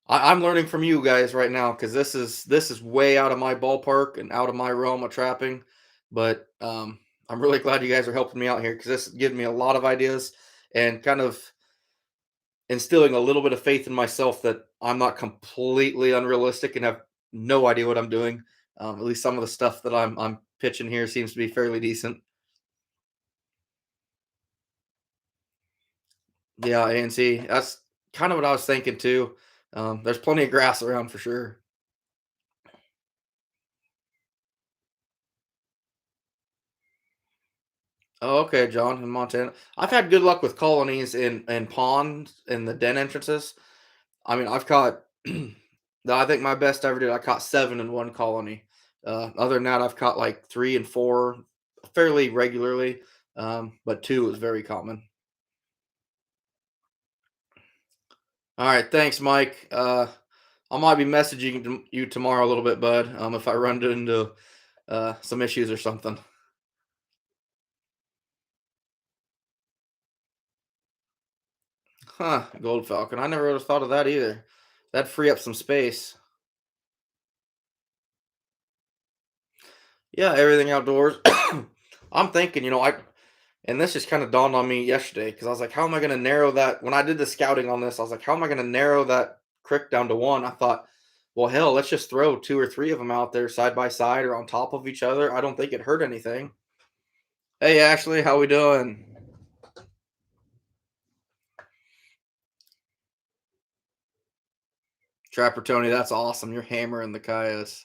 I'm learning from you guys right now because this is way out of my ballpark and out of my realm of trapping. But I'm really glad you guys are helping me out here because this is giving me a lot of ideas and kind of instilling a little bit of faith in myself that I'm not completely unrealistic and have no idea what I'm doing. At least some of the stuff that I'm pitching here seems to be fairly decent. Yeah, ANC. That's kind of what I was thinking too. There's plenty of grass around for sure. Oh, okay, John in Montana. I've had good luck with colonies in ponds and the den entrances. I mean, I've caught. I think my best ever did. I caught seven in one colony. Other than that, I've caught like three and four fairly regularly, but two is very common. All right, thanks, Mike. I might be messaging you tomorrow a little bit, bud. If I run into some issues or something. Huh, Gold Falcon. I never would have thought of that either. That'd free up some space. Yeah, everything outdoors. I'm thinking, and this just kind of dawned on me yesterday because I was like, how am I going to narrow that? When I did the scouting on this, I was like, how am I going to narrow that creek down to one? I thought, well, hell, let's just throw two or three of them out there side by side or on top of each other. I don't think it hurt anything. Hey, Ashley, how we doing? Trapper Tony, that's awesome. You're hammering the coyotes.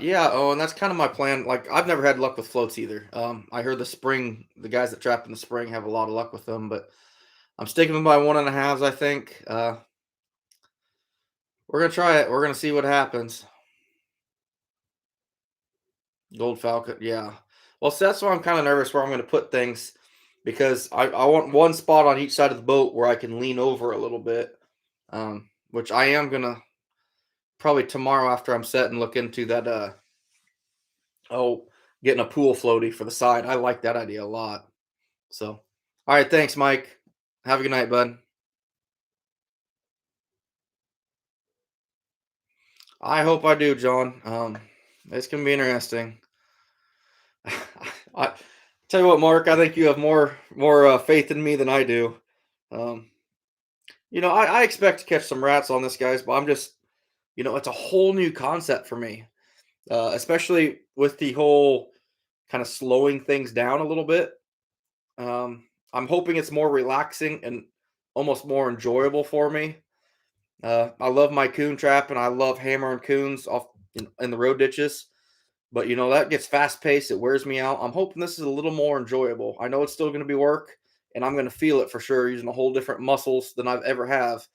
Yeah. Oh, and that's kind of my plan. Like, I've never had luck with floats either. I heard the guys that trap in the spring have a lot of luck with them, but I'm sticking with my 1.5s. I think. We're gonna try it. We're gonna see what happens. Gold Falcon, yeah. Well, so that's why I'm kind of nervous where I'm gonna put things because I want one spot on each side of the boat where I can lean over a little bit. Which I am gonna probably tomorrow after I'm set and look into that. Oh, getting a pool floaty for the side. I like that idea a lot. So, all right, thanks, Mike. Have a good night, bud. I hope I do, John. It's gonna be interesting. I tell you what, Mark. I think you have more faith in me than I do. Um, I expect to catch some rats on this, guys, but I'm just, it's a whole new concept for me, especially with the whole kind of slowing things down a little bit. I'm hoping it's more relaxing and almost more enjoyable for me. I love my coon trap and I love hammering coons off in the road ditches. But that gets fast paced. It wears me out. I'm hoping this is a little more enjoyable. I know it's still going to be work, and I'm going to feel it for sure, using a whole different muscles than I've ever have.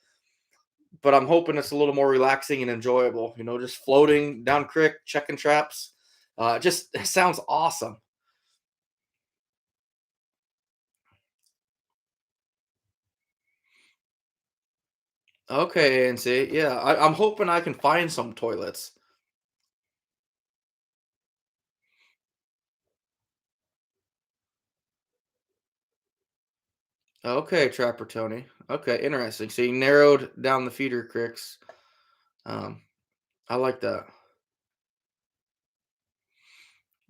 But I'm hoping it's a little more relaxing and enjoyable. Just floating down creek, checking traps. Just it sounds awesome. Okay, and see, yeah, I'm hoping I can find some toilets. Okay, Trapper Tony. Okay, interesting. So you narrowed down the feeder cricks. Um, I like that.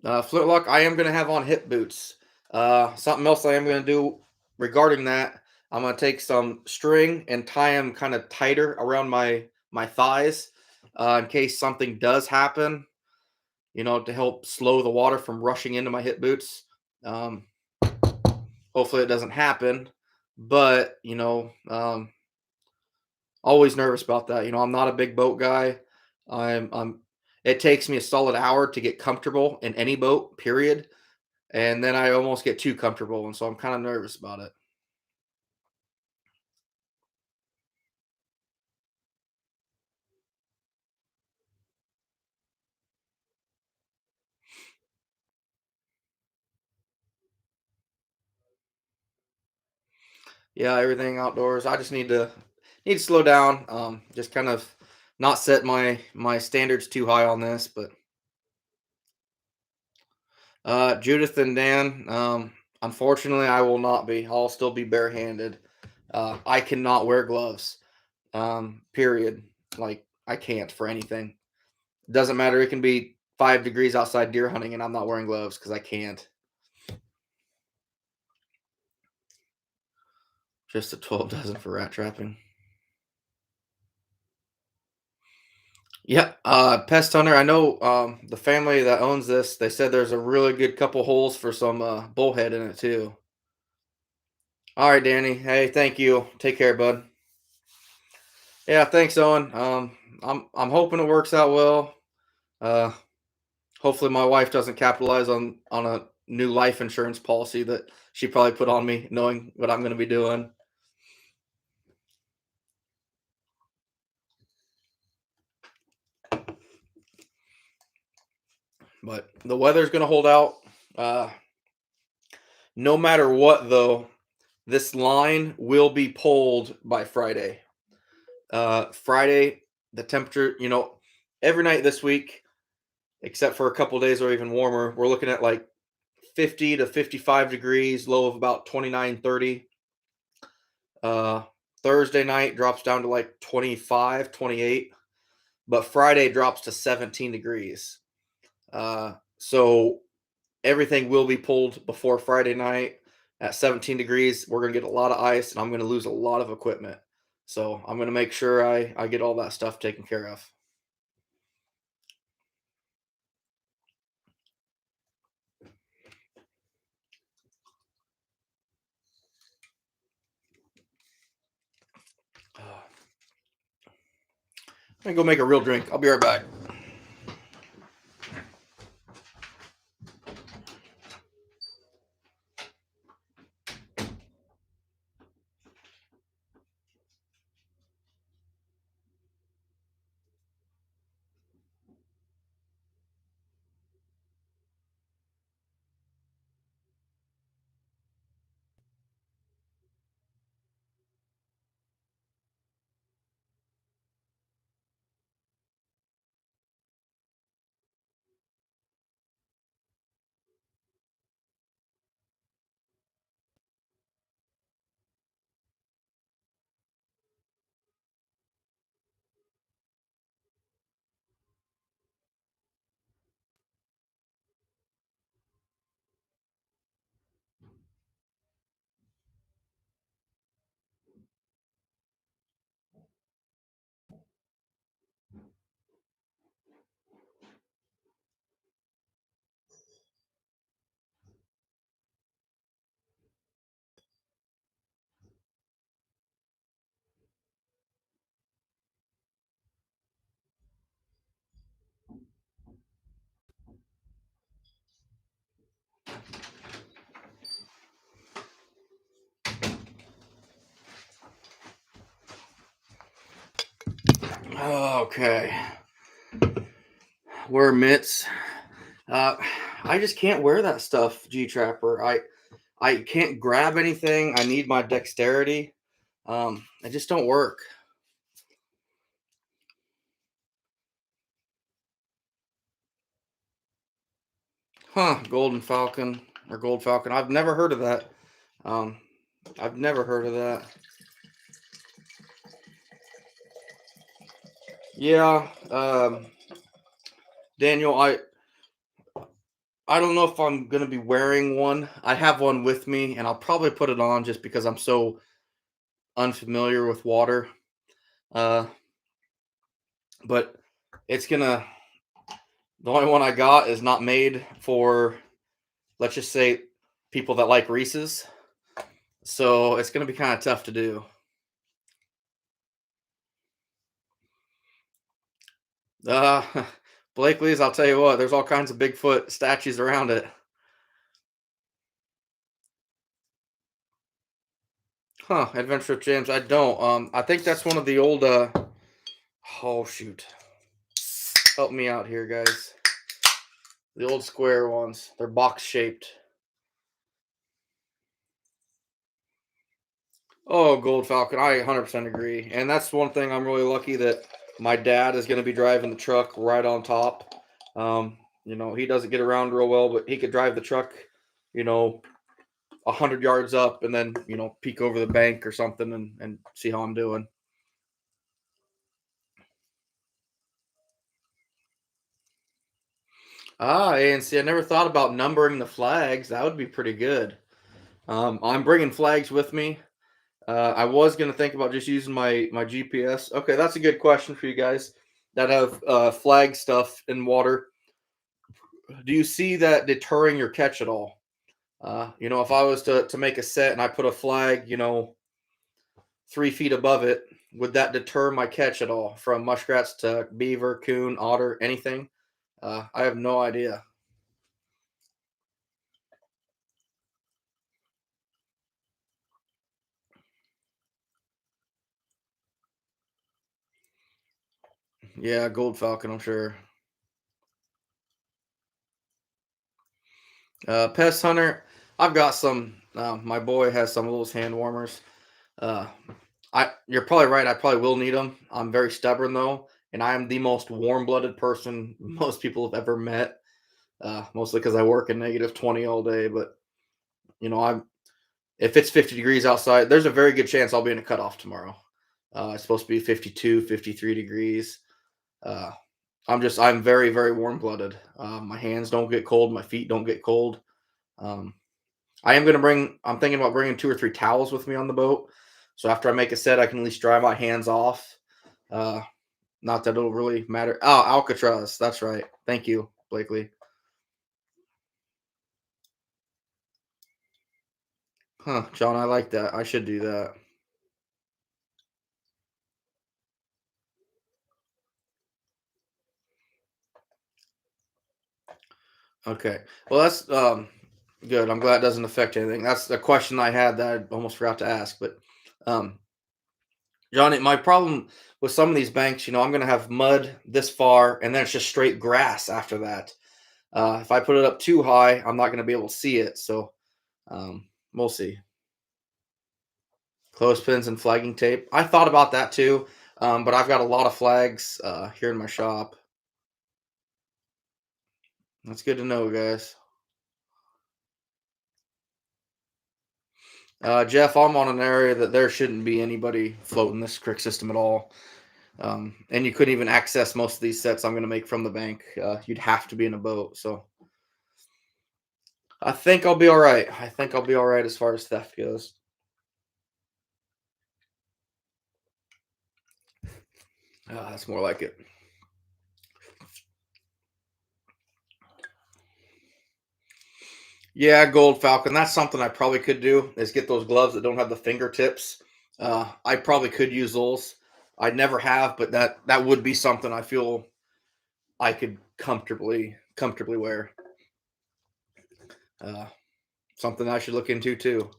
Flintlock, I am going to have on hip boots. Something else I am going to do regarding that, I'm going to take some string and tie them kind of tighter around my thighs, in case something does happen. To help slow the water from rushing into my hip boots. Um, Hopefully it doesn't happen, but always nervous about that. I'm not a big boat guy. I'm. It takes me a solid hour to get comfortable in any boat. Period. And then I almost get too comfortable, and so I'm kind of nervous about it. Yeah, everything outdoors. I just need to slow down. Just kind of not set my standards too high on this. But Judith and Dan, unfortunately, I will not be. I'll still be barehanded. I cannot wear gloves. Period. Like I can't for anything. Doesn't matter. It can be 5 degrees outside deer hunting, and I'm not wearing gloves because I can't. Just a 12 dozen for rat trapping. Yeah, Pest Hunter. I know the family that owns this. They said there's a really good couple holes for some bullhead in it too. All right, Danny. Hey, thank you. Take care, bud. Yeah, thanks, Owen. I'm hoping it works out well. Uh, Hopefully my wife doesn't capitalize on a new life insurance policy that she probably put on me, knowing what I'm going to be doing. But the weather's going to hold out. Uh, no matter what, though, this line will be pulled by Friday. Friday, the temperature, every night this week, except for a couple days or even warmer, we're looking at like 50 to 55 degrees, low of about 29, 30. Uh, Thursday night drops down to like 25, 28, but Friday drops to 17 degrees. So everything will be pulled before Friday night at 17 degrees. We're going to get a lot of ice and I'm going to lose a lot of equipment. So I'm going to make sure I get all that stuff taken care of. I'm going to go make a real drink. I'll be right back. Okay. Wear mitts. Uh, I just can't wear that stuff, G Trapper. I can't grab anything. I need my dexterity. It just don't work. Huh? Golden Falcon or Gold Falcon. I've never heard of that. Um, I've never heard of that. Yeah. Daniel, I don't know if I'm gonna be wearing one. I have one with me, and I'll probably put it on just because I'm so unfamiliar with water. Uh, but it's gonna. The only one I got is not made for, let's just say, people that like Reese's. So it's gonna be kind of tough to do. Uh, Blakely's. I'll tell you what. There's all kinds of Bigfoot statues around it. Huh? Adventure of James. I don't. I think that's one of the old. Oh shoot! Help me out here, guys. The old square ones. They're box shaped. Oh, Gold Falcon. I 100% agree. And that's one thing I'm really lucky that my dad is going to be driving the truck right on top. He doesn't get around real well, but he could drive the truck, you know, 100 yards up and then, peek over the bank or something and see how I'm doing. And see, I never thought about numbering the flags. That would be pretty good. I'm bringing flags with me. I was gonna think about just using my GPS. Okay, that's a good question for you guys that have flag stuff in water. Do you see that deterring your catch at all? If I was to make a set and I put a flag, 3 feet above it, would that deter my catch at all from muskrats to beaver, coon, otter, anything? I have no idea. Yeah, gold falcon, I'm sure. Pest hunter, I've got some. My boy has some of those hand warmers. Uh, you're probably right. I probably will need them. I'm very stubborn though, and I am the most warm-blooded person most people have ever met. Mostly because I work in -20 all day. But I'm if it's 50 degrees outside, there's a very good chance I'll be in a cutoff tomorrow. It's supposed to be 52, 53 degrees. Uh, I'm very, very warm-blooded. My hands don't get cold. My feet don't get cold. Um, I'm thinking about bringing 2 or 3 towels with me on the boat. So after I make a set, I can at least dry my hands off. Uh, Not that it'll really matter. Oh, Alcatraz. That's right. Thank you, Blakely. Huh, John, I like that. I should do that. Okay. Well, that's good. I'm glad it doesn't affect anything. That's the question I had that I almost forgot to ask. But um, Johnny, my problem with some of these banks, I'm going to have mud this far, and then it's just straight grass after that. If I put it up too high, I'm not going to be able to see it. So we'll see. Clothespins and flagging tape. I thought about that too, but I've got a lot of flags here in my shop. That's good to know, guys. Jeff, I'm on an area that there shouldn't be anybody floating this creek system at all. And you couldn't even access most of these sets I'm going to make from the bank. You'd have to be in a boat. So I think I'll be all right. I think I'll be all right as far as theft goes. That's more like it. Yeah, Gold Falcon. That's something I probably could do is get those gloves that don't have the fingertips. I probably could use those. I never have, but that would be something I feel I could comfortably wear. Uh, Something I should look into too.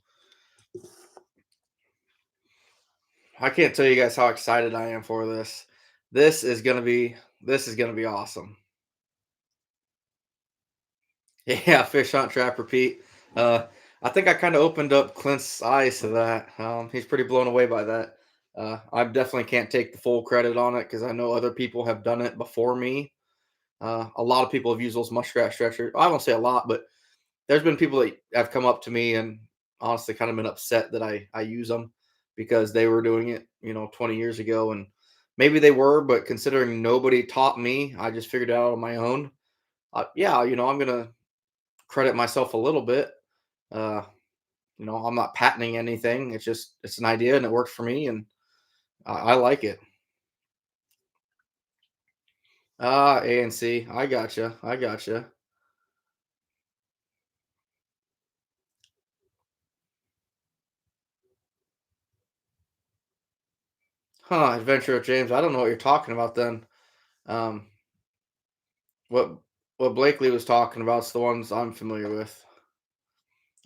I can't tell you guys how excited I am for this. This is gonna be this is gonna be awesome. Yeah, fish hunt, trap, repeat. Uh, I think I kind of opened up Clint's eyes to that. He's pretty blown away by that. I definitely can't take the full credit on it because I know other people have done it before me. A lot of people have used those muskrat stretchers. I won't say a lot, but there's been people that have come up to me and honestly kind of been upset that I use them because they were doing it, 20 years ago, and maybe they were, but considering nobody taught me, I just figured it out on my own. Yeah, I'm gonna credit myself a little bit. Uh, I'm not patenting anything. It's an idea and it worked for me, and I like it. Ah, ANC. I gotcha. I gotcha. Huh, Adventure of James. I don't know what you're talking about then. Um, what what Blakely was talking about is the ones I'm familiar with.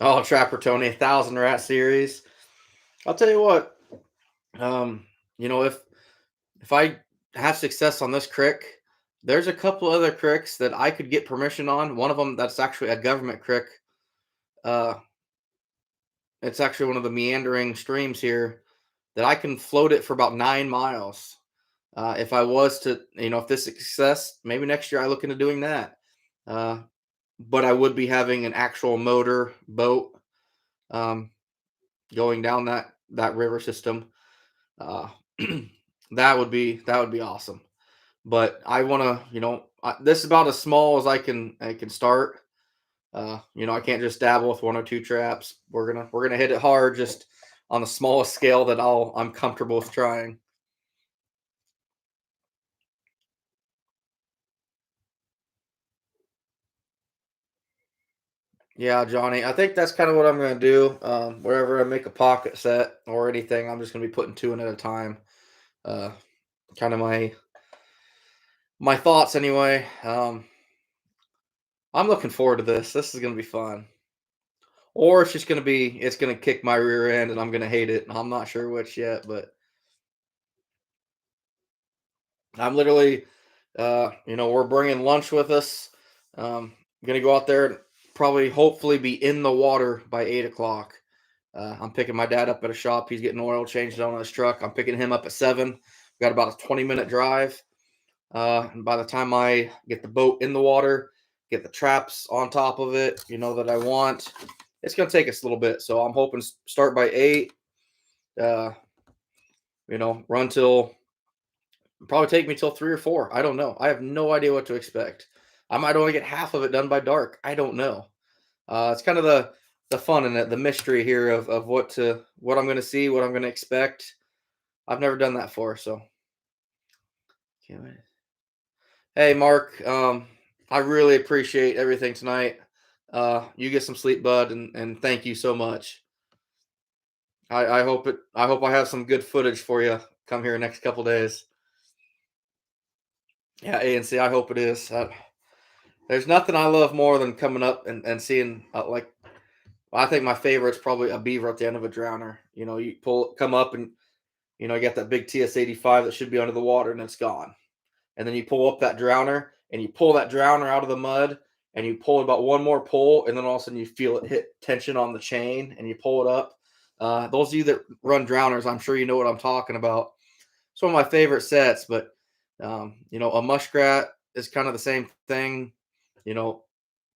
Oh, Trapper Tony, 1,000 Rat series. I'll tell you what. Um, if I have success on this crick, there's a couple other cricks that I could get permission on. One of them that's actually a government crick. Uh, it's actually one of the meandering streams here that I can float it for about 9 miles. If I was to, if this is success, maybe next year I look into doing that. Uh, but I would be having an actual motor boat um, going down that river system. Uh, that would be awesome. But I want to, this is about as small as I can start. I can't just dabble with one or two traps. We're gonna hit it hard, just on the smallest scale that I'm comfortable with trying. Yeah, Johnny. I think that's kind of what I'm gonna do. Wherever I make a pocket set or anything, I'm just gonna be putting two in at a time. Uh, Kind of my thoughts anyway. I'm looking forward to this. This is gonna be fun. Or it's gonna kick my rear end and I'm gonna hate it. I'm not sure which yet, but I'm literally, we're bringing lunch with us. I'm gonna go out there and probably, hopefully, be in the water by 8 o'clock. I'm picking my dad up at a shop. He's getting oil changed on his truck. I'm picking him up at 7. We got about a 20-minute drive. And by the time I get the boat in the water, get the traps on top of it, that I want, it's gonna take us a little bit. So I'm hoping start by 8. Uh, run till probably take me till 3 or 4. I don't know. I have no idea what to expect. I might only get half of it done by dark. I don't know. It's kind of the fun and the mystery here of what I'm going to see, what I'm going to expect. I've never done that before, so can't wait. Hey, Mark. I really appreciate everything tonight. You get some sleep, bud, and thank you so much. I hope I have some good footage for you come here next couple days. Yeah, ANC. I hope it is. There's nothing I love more than coming up and seeing, like, I think my favorite's probably a beaver at the end of a drowner. You come up and you got that big TS-85 that should be under the water and it's gone. And then you pull up that drowner and you pull that drowner out of the mud and you pull about one more pull and then all of a sudden you feel it hit tension on the chain and you pull it up. Those of you that run drowners, I'm sure you know what I'm talking about. It's one of my favorite sets, but a muskrat is kind of the same thing. You know,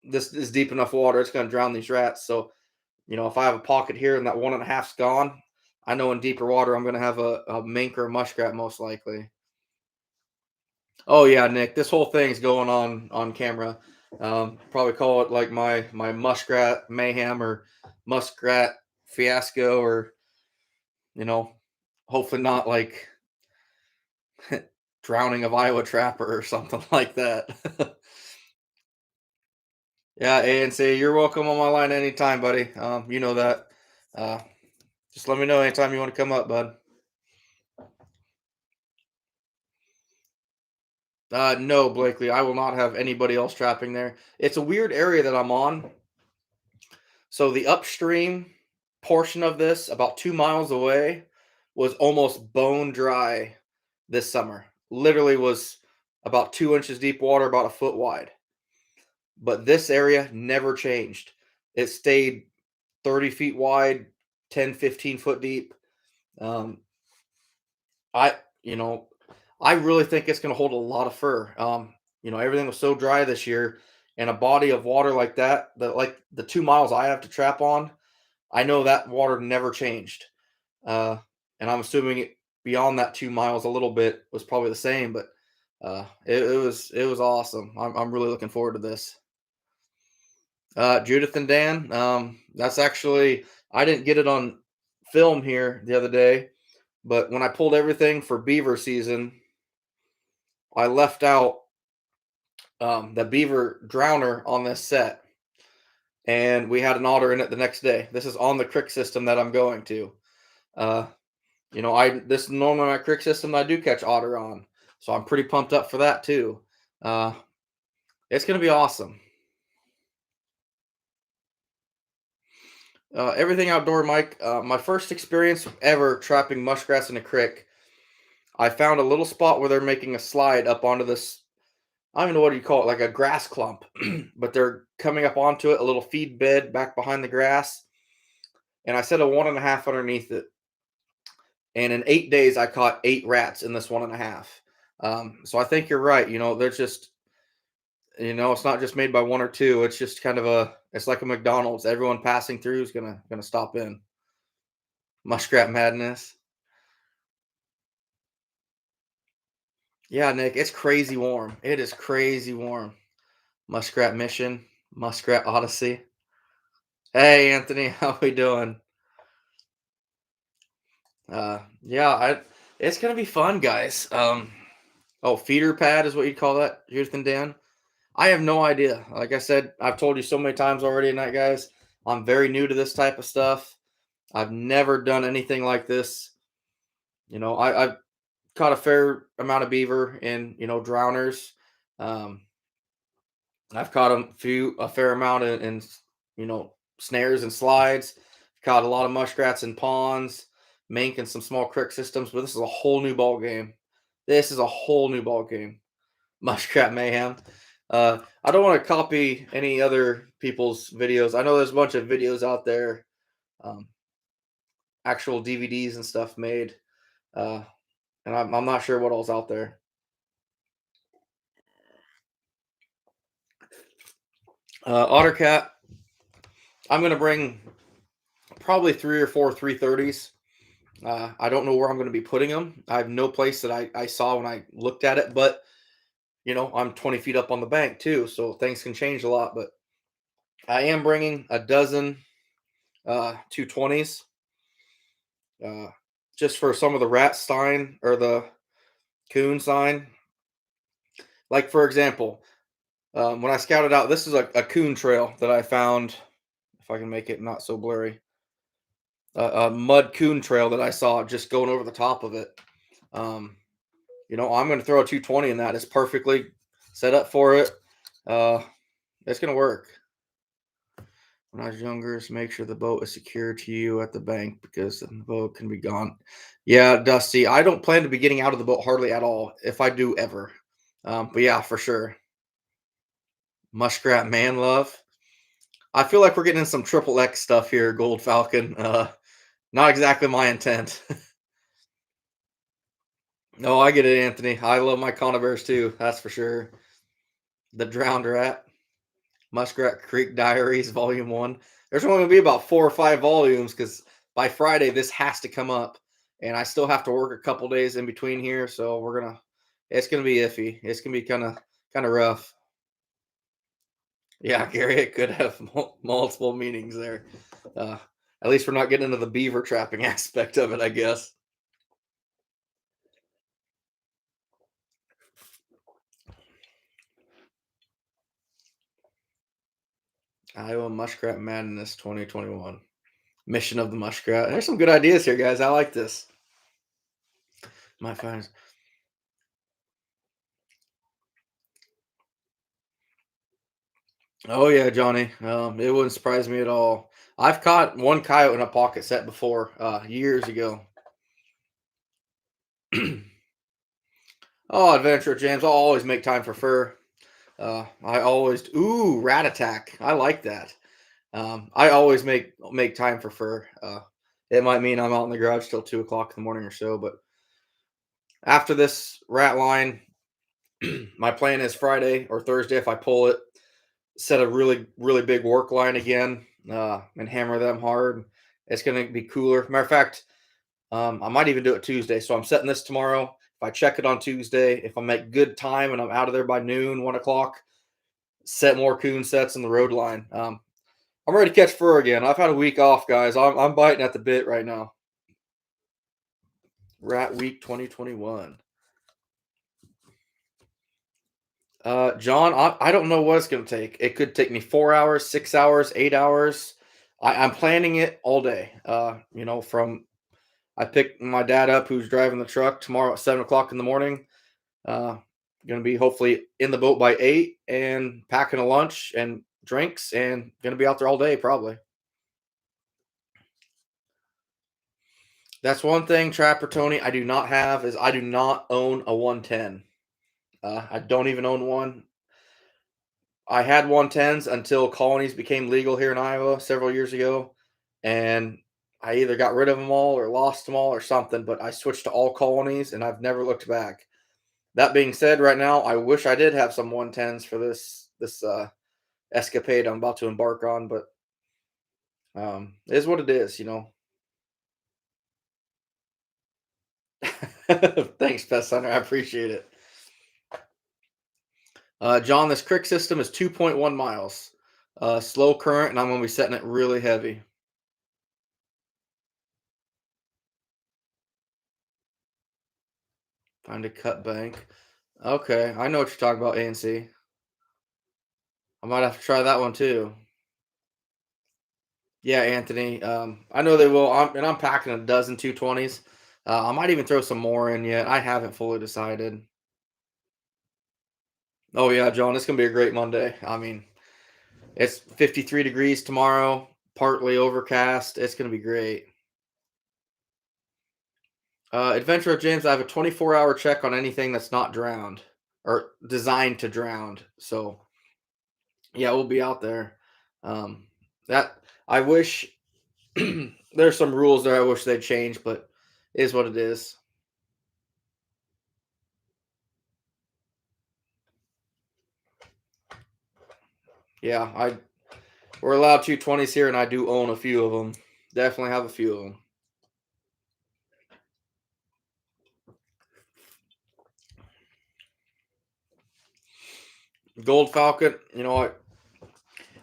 this is deep enough water, it's going to drown these rats. So, if I have a pocket here and that one and a half's gone, I know in deeper water I'm going to have a mink or a muskrat most likely. Oh yeah, Nick, this whole thing's going on camera. Probably call it like my muskrat mayhem or muskrat fiasco, or you know, hopefully not like drowning of Iowa trapper or something like that. Yeah, ANC, you're welcome on my line anytime, buddy. You know that. Uh, just let me know anytime you want to come up, bud. No, Blakely, I will not have anybody else trapping there. It's a weird area that I'm on. So the upstream portion of this, about 2 miles away, was almost bone dry this summer. literally was about 2 inches deep water, about a foot wide. But this area never changed. It stayed 30 feet wide, 10, 15 foot deep. Um, I, you know, I really think it's going to hold a lot of fur. Everything was so dry this year, and a body of water like that, like the 2 miles I have to trap on, I know that water never changed. Uh, and I'm assuming beyond that 2 miles, a little bit was probably the same, but it was awesome. I'm really looking forward to this. Judith and Dan. That's actually I didn't get it on film here the other day, but when I pulled everything for beaver season, I left out the beaver drowner on this set, and we had an otter in it the next day. This is on the creek system that I'm going to. Uh, I this is normally my creek system I do catch otter on, so I'm pretty pumped up for that too. Uh, it's gonna be awesome. Everything outdoor, Mike. My first experience ever trapping muskrat in a creek. I found a little spot where they're making a slide up onto this. I don't even know what you call it, like a grass clump, but they're coming up onto it, a little feed bed back behind the grass. And I set a 1.5 underneath it. And in 8 days, I caught 8 rats in this 1.5. So I think you're right. There's just, it's not just made by one or two. It's just kind of it's like a McDonald's. Everyone passing through is gonna stop in. Muskrat madness. Yeah, Nick, it's crazy warm. It is crazy warm. Muskrat Mission, Muskrat Odyssey. Hey, Anthony, how we doing? Yeah, it's gonna be fun, guys. Oh, feeder pad is what you call that, Judith and Dan. I have no idea. Like I said, I've told you so many times already tonight, guys. I'm very new to this type of stuff. I've never done anything like this. I've caught a fair amount of beaver in drowners. Um, I've caught a fair amount in snares and slides. Caught a lot of muskrats in ponds, mink and some small creek systems. But this is a whole new ball game. This is a whole new ball game. Muskrat mayhem. I don't want to copy any other people's videos. I know there's a bunch of videos out there, um, actual DVDs and stuff made, uh, and I'm not sure what all's out there. Ottercat. I'm gonna bring probably 3 or 4 330s. I don't know where I'm going to be putting them. I have no place that I saw when I looked at it, but I'm 20 feet up on the bank too, so things can change a lot. But I am bringing a dozen 220s, uh, just for some of the rat sign or the coon sign. Like for example, when I scouted out, this is a coon trail that I found. If I can make it not so blurry, a mud coon trail that I saw just going over the top of it. Um, I'm going to throw a 220 in that. It's perfectly set up for it. Uh, it's going to work. When I was younger, just make sure the boat is secured to you at the bank because the boat can be gone. Yeah, Dusty, I don't plan to be getting out of the boat hardly at all, if I do ever. But yeah, for sure. Muskrat man love. I feel like we're getting in some triple X stuff here, Gold Falcon. Not exactly my intent. No, I get it, Anthony. I love my conibears too. That's for sure. The drowned rat. Muskrat Creek Diaries Volume 1. There's only going to be about 4 or 5 volumes because by Friday this has to come up, and I still have to work a couple days in between here, so it's gonna be iffy. It's gonna be kind of rough. Yeah, Gary, it could have multiple meanings there. Uh, at least we're not getting into the beaver trapping aspect of it, I guess. Iowa Muskrat Madness 2021. Mission of the Muskrat. There's some good ideas here, guys. I like this. My finds. Oh yeah, Johnny. It wouldn't surprise me at all. I've caught one coyote in a pocket set before, years ago. Oh, Adventure James. I'll always make time for fur. I always rat attack. I like that. I always make time for fur. It might mean I'm out in the garage till 2 o'clock in the morning or so, but after this rat line, my plan is Friday or Thursday if I pull it, set a really big work line again, and hammer them hard. It's gonna be cooler. Matter of fact, I might even do it Tuesday. So I'm setting this tomorrow. If I check it on Tuesday, if I make good time and I'm out of there by noon, 1 o'clock, set more coon sets in the road line. I'm ready to catch fur again. I've had a week off, guys. I'm biting at the bit right now. Rat Week 2021. John, I don't know what it's going to take. It could take me 4 hours, 6 hours, 8 hours. I'm planning it all day. From I pick my dad up who's driving the truck tomorrow at 7 o'clock in the morning. Uh, going to be hopefully in the boat by 8 and packing a lunch and drinks and going to be out there all day probably. That's one thing, Trapper Tony, I do not have is I do not own a 110. I don't even own one. I had 110s until colonies became legal here in Iowa several years ago, and I either got rid of them all or lost them all or something. But I switched to all colonies, and I've never looked back. That being said, right now I wish I did have some 110s for this escapade I'm about to embark on, but it is what it is. Thanks, Pest Hunter. I appreciate it. John, this creek system is 2.1 miles. Slow current, and I'm going to be setting it really heavy. Find a cut bank. Okay, I know what you're talking about, ANC. I might have to try that one too. Yeah, Anthony. I know they will. I'm packing a dozen 220s. I might even throw some more in yet. I haven't fully decided. Oh yeah, John, it's gonna be a great Monday. I mean, it's 53 degrees tomorrow, partly overcast. It's gonna be great. Adventure of James, I have a 24-hour check on anything that's not drowned or designed to drown. So yeah, we'll be out there. That I wish there's some rules there. I wish they'd change, but it is what it is. Yeah, we're allowed 220s here, and I do own a few of them. Definitely have a few of them. Gold Falcon. You know what?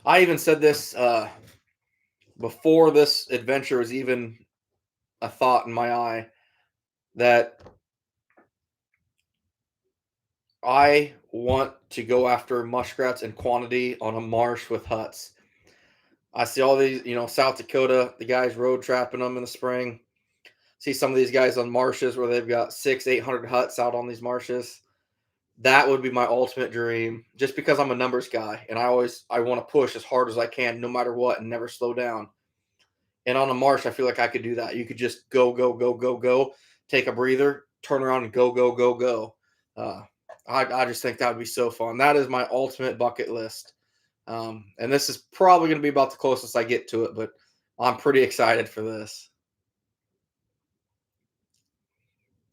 I even said this before this adventure was even a thought in my eye that I want to go after muskrats in quantity on a marsh with huts. I see all these, South Dakota, the guys road trapping them in the spring. See some of these guys on marshes where they've got 800 huts out on these marshes. That would be my ultimate dream, just because I'm a numbers guy and I want to push as hard as I can, no matter what, and never slow down. And on a marsh, I feel like I could do that. You could just go, go, go, go, go, take a breather, turn around, and go, go, go, go. Uh, I just think that would be so fun. That is my ultimate bucket list. And this is probably going to be about the closest I get to it, but I'm pretty excited for this.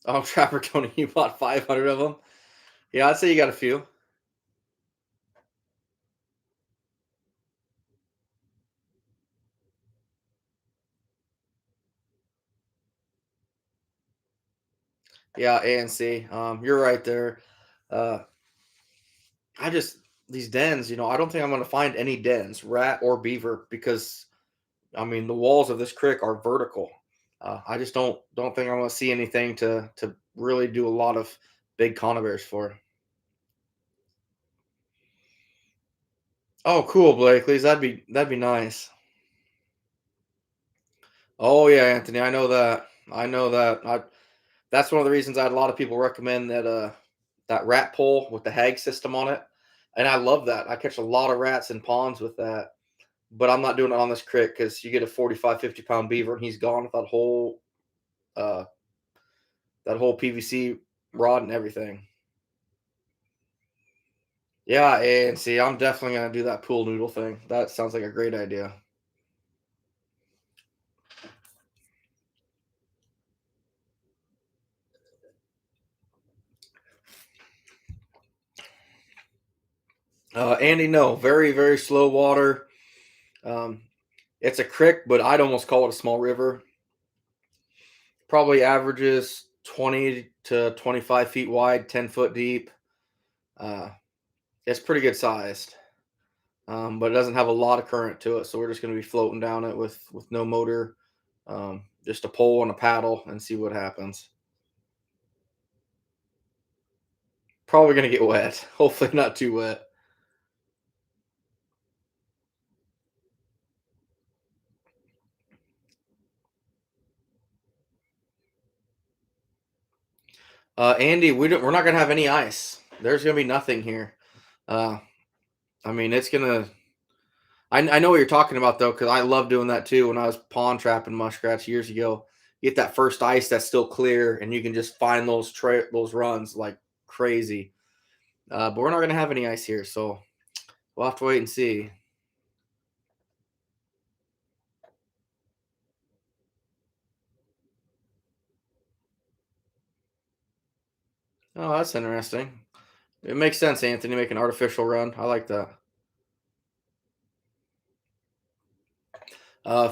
Oh, Trapper Tony, you bought 500 of them? Yeah, I'd say you got a few. Yeah, ANC. You're right there. Uh, I just these dens, I don't think I'm going to find any dens, rat or beaver, because I mean the walls of this creek are vertical. I just don't think I'm going to see anything to really do a lot of big conifers for. Oh, cool, Blakely's. That'd be nice. Oh yeah, Anthony. I know that. I know that. That's one of the reasons I had a lot of people recommend that rat pole with the hag system on it, and I love that. I catch a lot of rats in ponds with that, but I'm not doing it on this creek because you get a 45, 50 pound beaver and he's gone with uh that whole PVC rod and everything. Yeah, and see, I'm definitely gonna do that pool noodle thing. That sounds like a great idea. Andy, no, very, very slow water. Um, it's a creek, but I'd almost call it a small river. Probably averages 20 to 25 feet wide, 10-foot deep. Uh, it's pretty good sized, but it doesn't have a lot of current to it. So we're just going to be floating down it with no motor, just a pole and a paddle, and see what happens. Probably going to get wet. Hopefully, not too wet. Andy, we're not going to have any ice. There's going to be nothing here. Uh, I mean, it's gonna. I know what you're talking about though, because I love doing that too. When I was pond trapping muskrats years ago, you get that first ice that's still clear, and you can just find those runs like crazy. But we're not gonna have any ice here, so we'll have to wait and see. Oh, that's interesting. It makes sense, Anthony. Make an artificial run. I like that.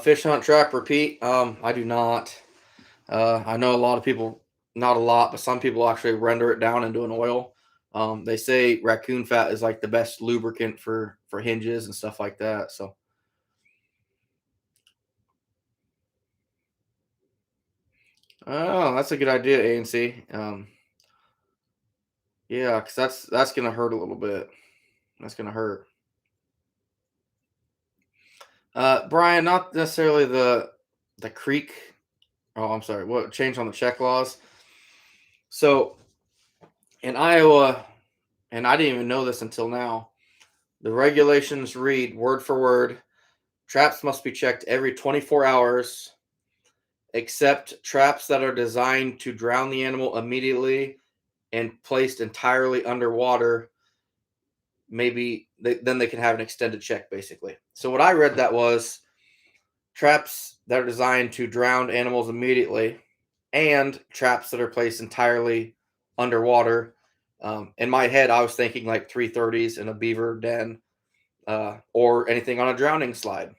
Fish hunt, trap, repeat. I do not. I know a lot of people, not a lot, but some people actually render it down into an oil. They say raccoon fat is like the best lubricant for hinges and stuff like that. So, oh, that's a good idea, ANC. Yeah, because that's gonna hurt a little bit. That's gonna hurt. Brian, not necessarily the creek. Oh, I'm sorry. What change on the check laws? So in Iowa, and I didn't even know this until now. The regulations read word for word: traps must be checked every 24 hours, except traps that are designed to drown the animal immediately and placed entirely underwater. Maybe then they can have an extended check, basically. So what I read that was traps that are designed to drown animals immediately, and traps that are placed entirely underwater. In my head, I was thinking like 330s in a beaver den, or anything on a drowning slide.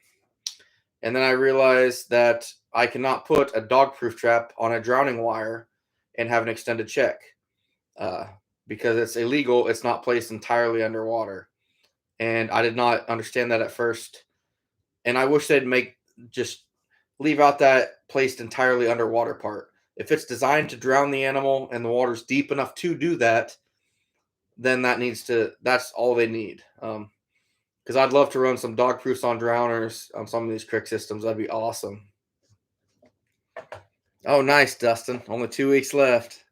And then I realized that I cannot put a dog proof trap on a drowning wire and have an extended check, uh, because it's illegal. It's not placed entirely underwater. And I did not understand that at first. And I wish they'd make just leave out that placed entirely underwater part. If it's designed to drown the animal and the water's deep enough to do that, then that's all they need. Because I'd love to run some dog proofs on drowners on some of these crick systems. That'd be awesome. Oh, nice, Dustin. Only 2 weeks left.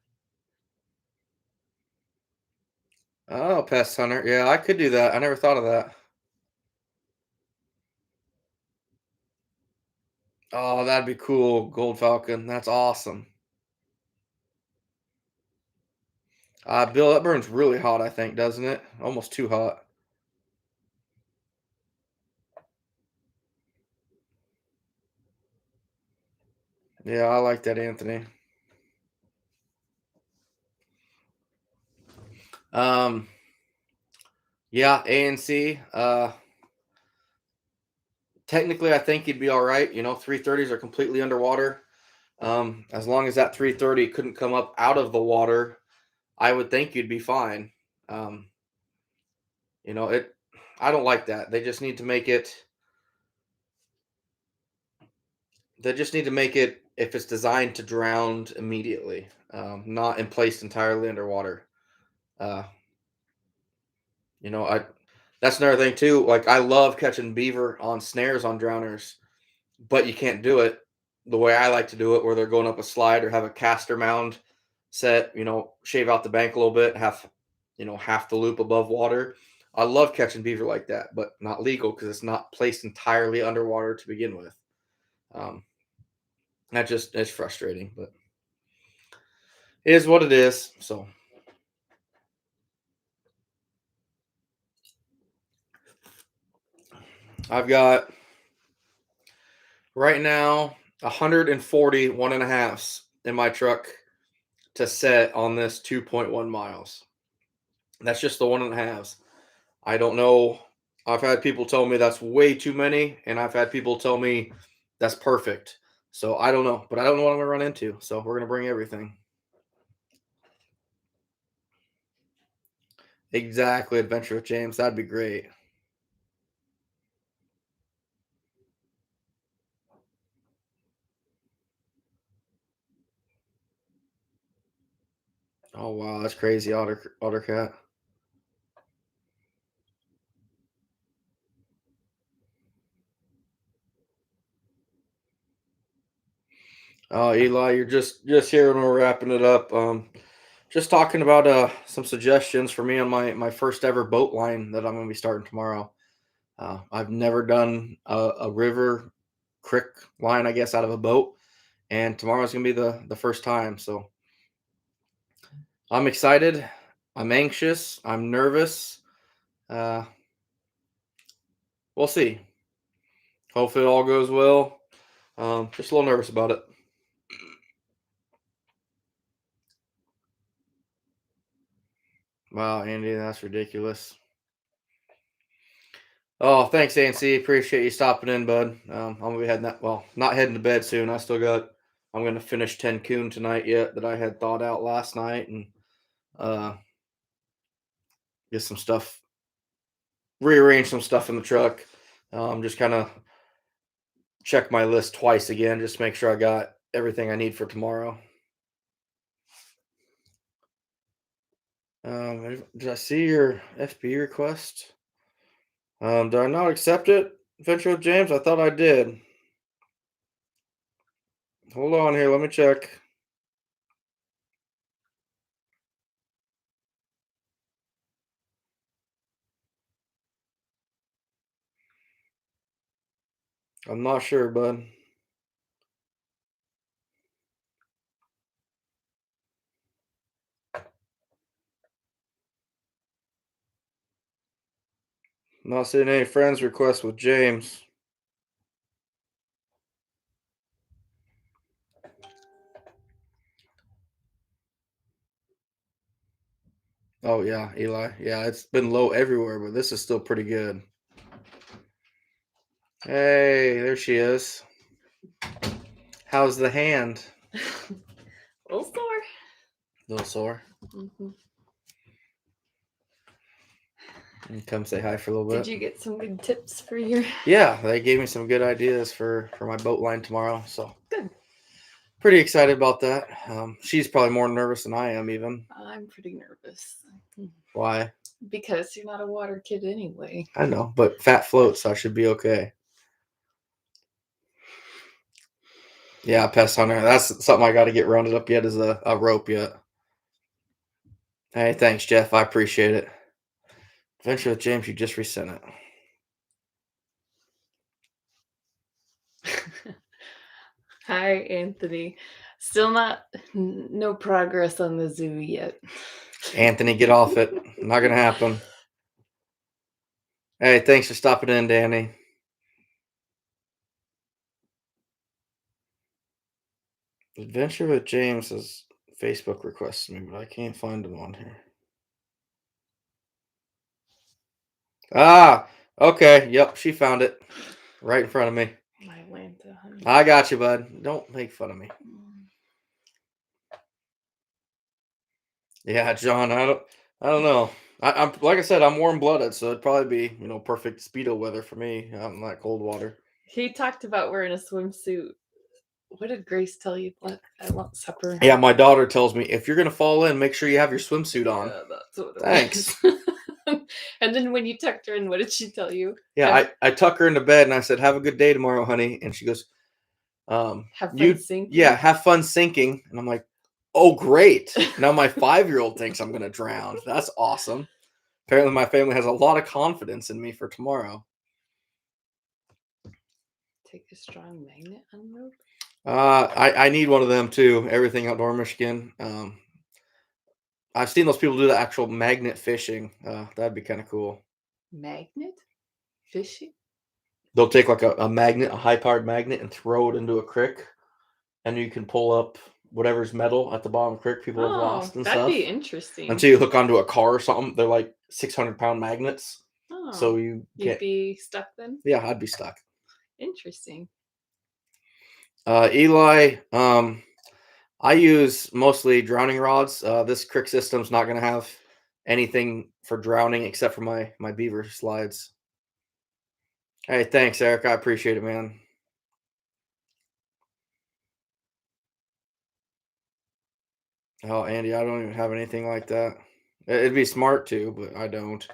Oh, pest hunter. Yeah, I could do that. I never thought of that. Oh, that'd be cool, Gold Falcon. That's awesome. Bill, that burns really hot, I think, doesn't it? Almost too hot. Yeah, I like that, Anthony. Um, yeah, ANC. Technically, I think you'd be all right. 330s are completely underwater. As long as that 330 couldn't come up out of the water, I would think you'd be fine. Um, it. I don't like that. They just need to make it. They just need to make it if it's designed to drown immediately, not in placed entirely underwater. Uh, I. That's another thing too. Like I love catching beaver on snares on drowners, but you can't do it the way I like to do it, where they're going up a slide or have a caster mound set, shave out the bank a little bit, half the loop above water. I love catching beaver like that, but not legal because it's not placed entirely underwater to begin with. Um, that just it's frustrating, but it is what it is. So I've got right now 140 1.5s in my truck to set on this 2.1 miles. That's just the 1.5s. I don't know. I've had people tell me that's way too many, and I've had people tell me that's perfect. So I don't know, but I don't know what I'm gonna run into. So we're gonna bring everything. Exactly, Adventure with James. That'd be great. Oh wow, that's crazy, Otter Cat. Oh, Eli, you're just here and we're wrapping it up. Just talking about some suggestions for me on my first ever boat line that I'm gonna be starting tomorrow. I've never done a river creek line, I guess, out of a boat, and tomorrow's gonna be the first time. So I'm excited. I'm anxious. I'm nervous. Uh, we'll see. Hopefully, it all goes well. Just a little nervous about it. Wow, Andy, that's ridiculous. Oh, thanks, ANC. Appreciate you stopping in, bud. I'm gonna be heading that. Well, not heading to bed soon. I still got. I'm gonna finish 10 coon tonight yet that I had thought out last night and uh, get some stuff, rearrange some stuff in the truck. Just kind of check my list twice again, just to make sure I got everything I need for tomorrow. Did I see your FB request? Did I not accept it, Venture with James? I thought I did. Hold on here, let me check. I'm not sure, bud. I'm not seeing any friends requests with James. Oh yeah, Eli. Yeah, it's been low everywhere, but this is still pretty good. Hey, there she is. How's the hand? A little sore. Little sore. Come say hi for a little bit. Did you get some good tips for your? Yeah, they gave me some good ideas for my boat line tomorrow. So Good. pretty excited about that. She's probably more nervous than I am, even. I'm pretty nervous. Why? Because you're not a water kid anyway. I know, but fat floats, so I should be okay. Yeah, pest hunter. That's something I got to get rounded up yet is a rope yet. Hey, thanks, Jeff. I appreciate it. Adventure with James, you just resent it. Hi, Anthony. Still no progress on the zoo yet. Anthony, get off it. Not gonna happen. Hey, thanks for stopping in, Danny. Adventure with James has Facebook requests me, but I can't find him on here. Ah, okay. Yep, she found it right in front of me. My Atlanta, honey. I got you, bud. Don't make fun of me. Yeah, John. I don't know. I'm like I said, I'm warm blooded, so it'd probably be perfect speedo weather for me out in that cold water. He talked about wearing a swimsuit. What did Grace tell you? I want supper. Yeah, my daughter tells me if you're gonna fall in, make sure you have your swimsuit on. Yeah, that's what it Thanks. was. And then when you tucked her in, what did she tell you? Yeah, I tuck her into bed and I said, "Have a good day tomorrow, honey." And she goes, Have fun "You sinking. yeah, have fun sinking." And I'm like, "Oh, great! Now my 5-year-old thinks I'm gonna drown. That's awesome." Apparently, my family has a lot of confidence in me for tomorrow. Take a strong magnet unrope. I need one of them too. Everything Outdoor Michigan. I've seen those people do the actual magnet fishing. That'd be kind of cool. Magnet fishing. they'll take like a magnet, a high powered magnet, and throw it into a crick, and you can pull up whatever's metal at the bottom of the crick people have Oh, lost and that'd stuff be interesting. until you hook onto a car or something. They're like 600-pound magnets, so Oh, you you'd get. be stuck then? Yeah, I'd be stuck. Interesting. Eli, I use mostly drowning rods. This crick system's not going to have anything for drowning except for my beaver slides. Hey, thanks, Eric. I appreciate it, man. Oh, Andy, I don't even have anything like that. It'd be smart to, but I don't.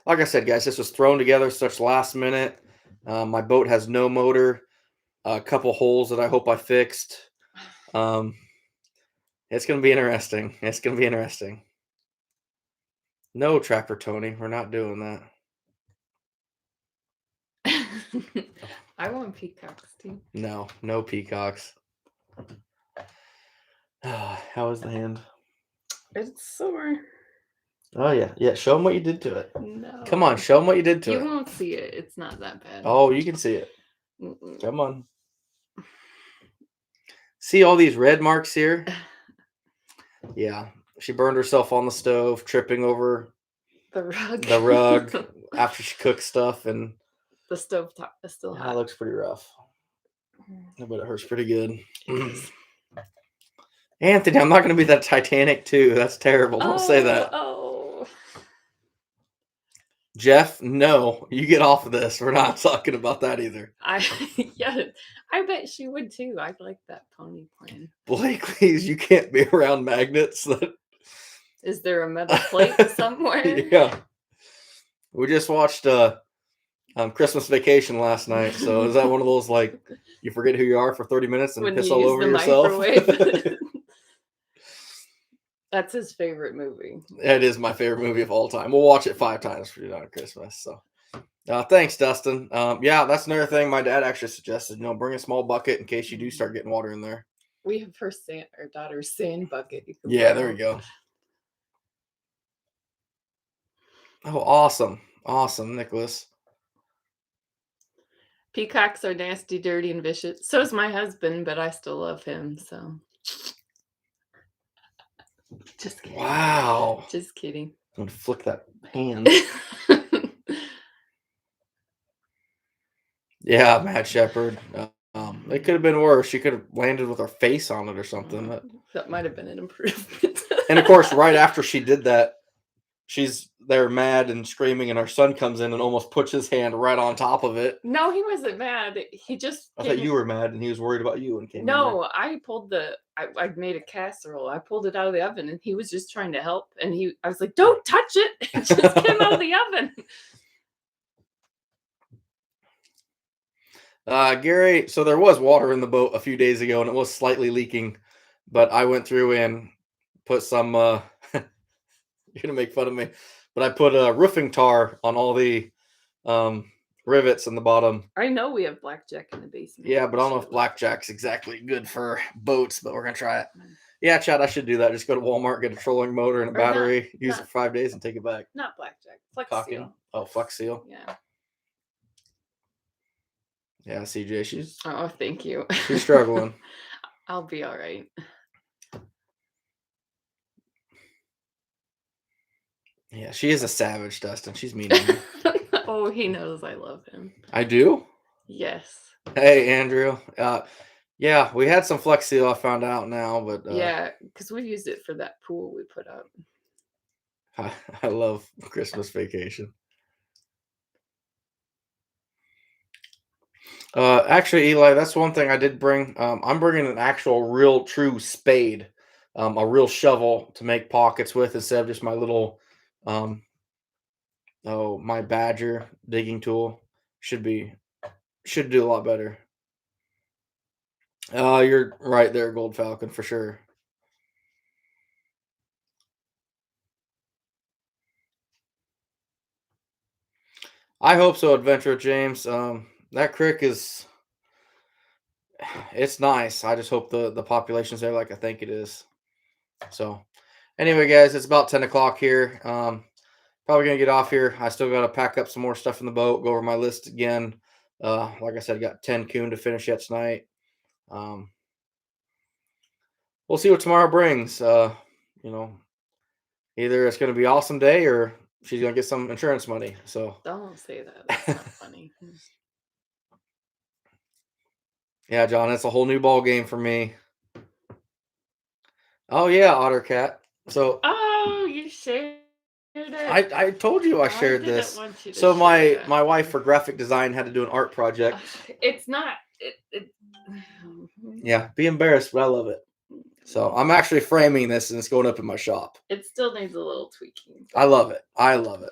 Like I said, guys, this was thrown together such last minute. My boat has no motor. A couple holes that I hope I fixed. It's gonna be interesting. It's gonna be interesting. No, Trapper Tony, we're not doing that. I want peacocks too. No, no peacocks. How is the hand? It's sore. Oh yeah, yeah. Show them what you did to it. No. Come on, show them what you did to You it. won't see it. It's not that bad. Oh, you can see it. Mm-mm. Come on. See all these red marks here? Yeah, she burned herself on the stove, tripping over The rug. the rug after she cooked stuff, and the stove top is still that hot. looks pretty rough. But it hurts pretty good. Anthony, I'm not going to be that Titanic too. That's terrible. Don't say that. Oh. Jeff, no, you get off of this. We're not talking about that either. Yeah, I bet she would too. I like that pony plan. Blake, please, you can't be around magnets. Is there a metal plate somewhere? Yeah. We just watched Christmas Vacation last night. So is that one of those like you forget who you are for 30 minutes and When piss you all use over the yourself? microwave. That's his favorite movie. It is my favorite movie of all time. We'll watch it 5 times for you on Christmas. So thanks, Dustin. Yeah, that's another thing my dad actually suggested. Bring a small bucket in case you do start getting water in there. We have her daughter's sand bucket. Yeah, there we go. Oh, awesome. Awesome, Nicholas. Peacocks are nasty, dirty, and vicious. So is my husband, but I still love him, so. Just kidding. Wow. Just kidding. I'm going to flick that hand. Yeah, Matt Shepard. It could have been worse. She could have landed with her face on it or something. That might have been an improvement. And of course, right after she did that, she's there mad and screaming, and our son comes in and almost puts his hand right on top of it. No, he wasn't mad. He just. I thought you were mad, and he was worried about you and came. No, I pulled I made a casserole. I pulled it out of the oven, and he was just trying to help. And I was like, "Don't touch it!" It just came out of the oven. Gary, so there was water in the boat a few days ago, and it was slightly leaking. But I went through and put some. You're gonna make fun of me, but I put roofing tar on all the rivets in the bottom. I know we have blackjack in the basement. Yeah, but I don't know if blackjack's exactly good for boats, but we're gonna try it. Yeah, Chad, I should do that. Just go to Walmart, get a trolling motor and a battery, use it for 5 days, and take it back. Not blackjack, Flex Seal. Oh, Flex Seal. Yeah. Yeah, CJ, she's. Oh, thank you. She's struggling. I'll be all right. Yeah, she is a savage, Dustin. She's mean to me. Oh, he knows I love him. I do? Yes. Hey, Andrew. Yeah, we had some Flex Seal, I found out now, but yeah, because we used it for that pool we put up. I love Christmas Vacation. Actually, Eli, that's one thing I did bring. I'm bringing an actual, real, true spade, a real shovel to make pockets with instead of just my little, my Badger digging tool. Should do a lot better. You're right there, Gold Falcon, for sure. I hope so, Adventure James. That crick it's nice. I just hope the population's there like I think it is. So anyway, guys, it's about 10 o'clock here. Probably gonna get off here. I still gotta pack up some more stuff in the boat, go over my list again. Like I said, got 10 coon to finish yet tonight. We'll see what tomorrow brings. You know, either it's going to be an awesome day or she's going to get some insurance money. So Don't say that. That's not funny. yeah, John, it's a whole new ball game for me. Oh yeah, Ottercat. So Oh, you shared it. I told you I shared didn't this. want you to So my share it. my wife for graphic design had to do an art project. It's not. It Yeah, be embarrassed, but I love it. So I'm actually framing this and it's going up in my shop. It still needs a little tweaking. I love it. I love it.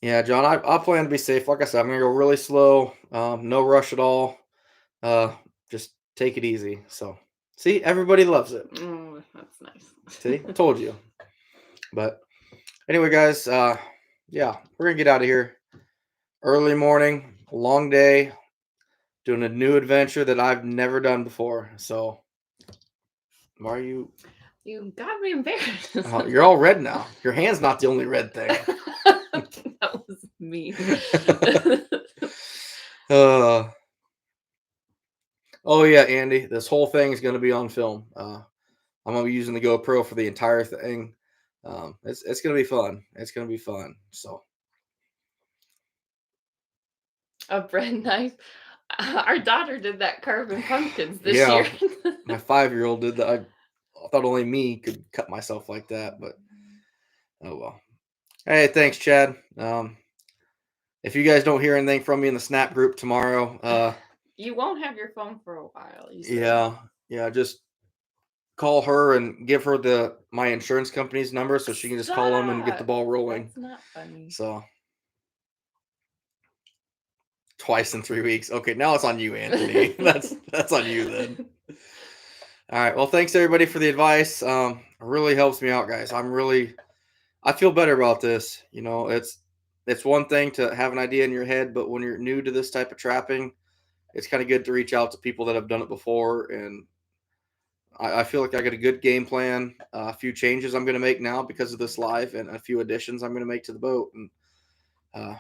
Yeah, John, I plan to be safe. Like I said, I'm gonna go really slow. No rush at all. Just take it easy. So see, everybody loves it. Oh, that's nice. See, I told you. But anyway, guys, yeah, we're gonna get out of here. Early morning, long day, doing a new adventure that I've never done before. So why are you? You got me embarrassed. Oh, you're all red now. Your hand's not the only red thing. That was me. Oh yeah, Andy, this whole thing is going to be on film. I'm going to be using the GoPro for the entire thing. It's going to be fun. It's going to be fun. So A bread knife. Our daughter did that carving pumpkins this Yeah. year. my 5-year-old did that. I thought only me could cut myself like that, but oh well. Hey, thanks, Chad. If you guys don't hear anything from me in the Snap group tomorrow, You won't have your phone for a while. You said. yeah, just call her and give her my insurance company's number so she can just call them and get the Stop. ball rolling. That's not funny. So twice in 3 weeks. Okay, now it's on you, Anthony. that's on you then. All right. Well, thanks everybody for the advice. It really helps me out, guys. I feel better about this. You know, it's one thing to have an idea in your head, but when you're new to this type of trapping, it's kind of good to reach out to people that have done it before. And I feel like I got a good game plan, a few changes I'm going to make now because of this live, and a few additions I'm going to make to the boat, and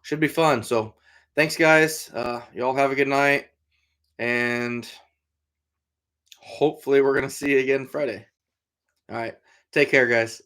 should be fun. So thanks, guys. Y'all have a good night, and hopefully we're going to see you again Friday. All right. Take care, guys.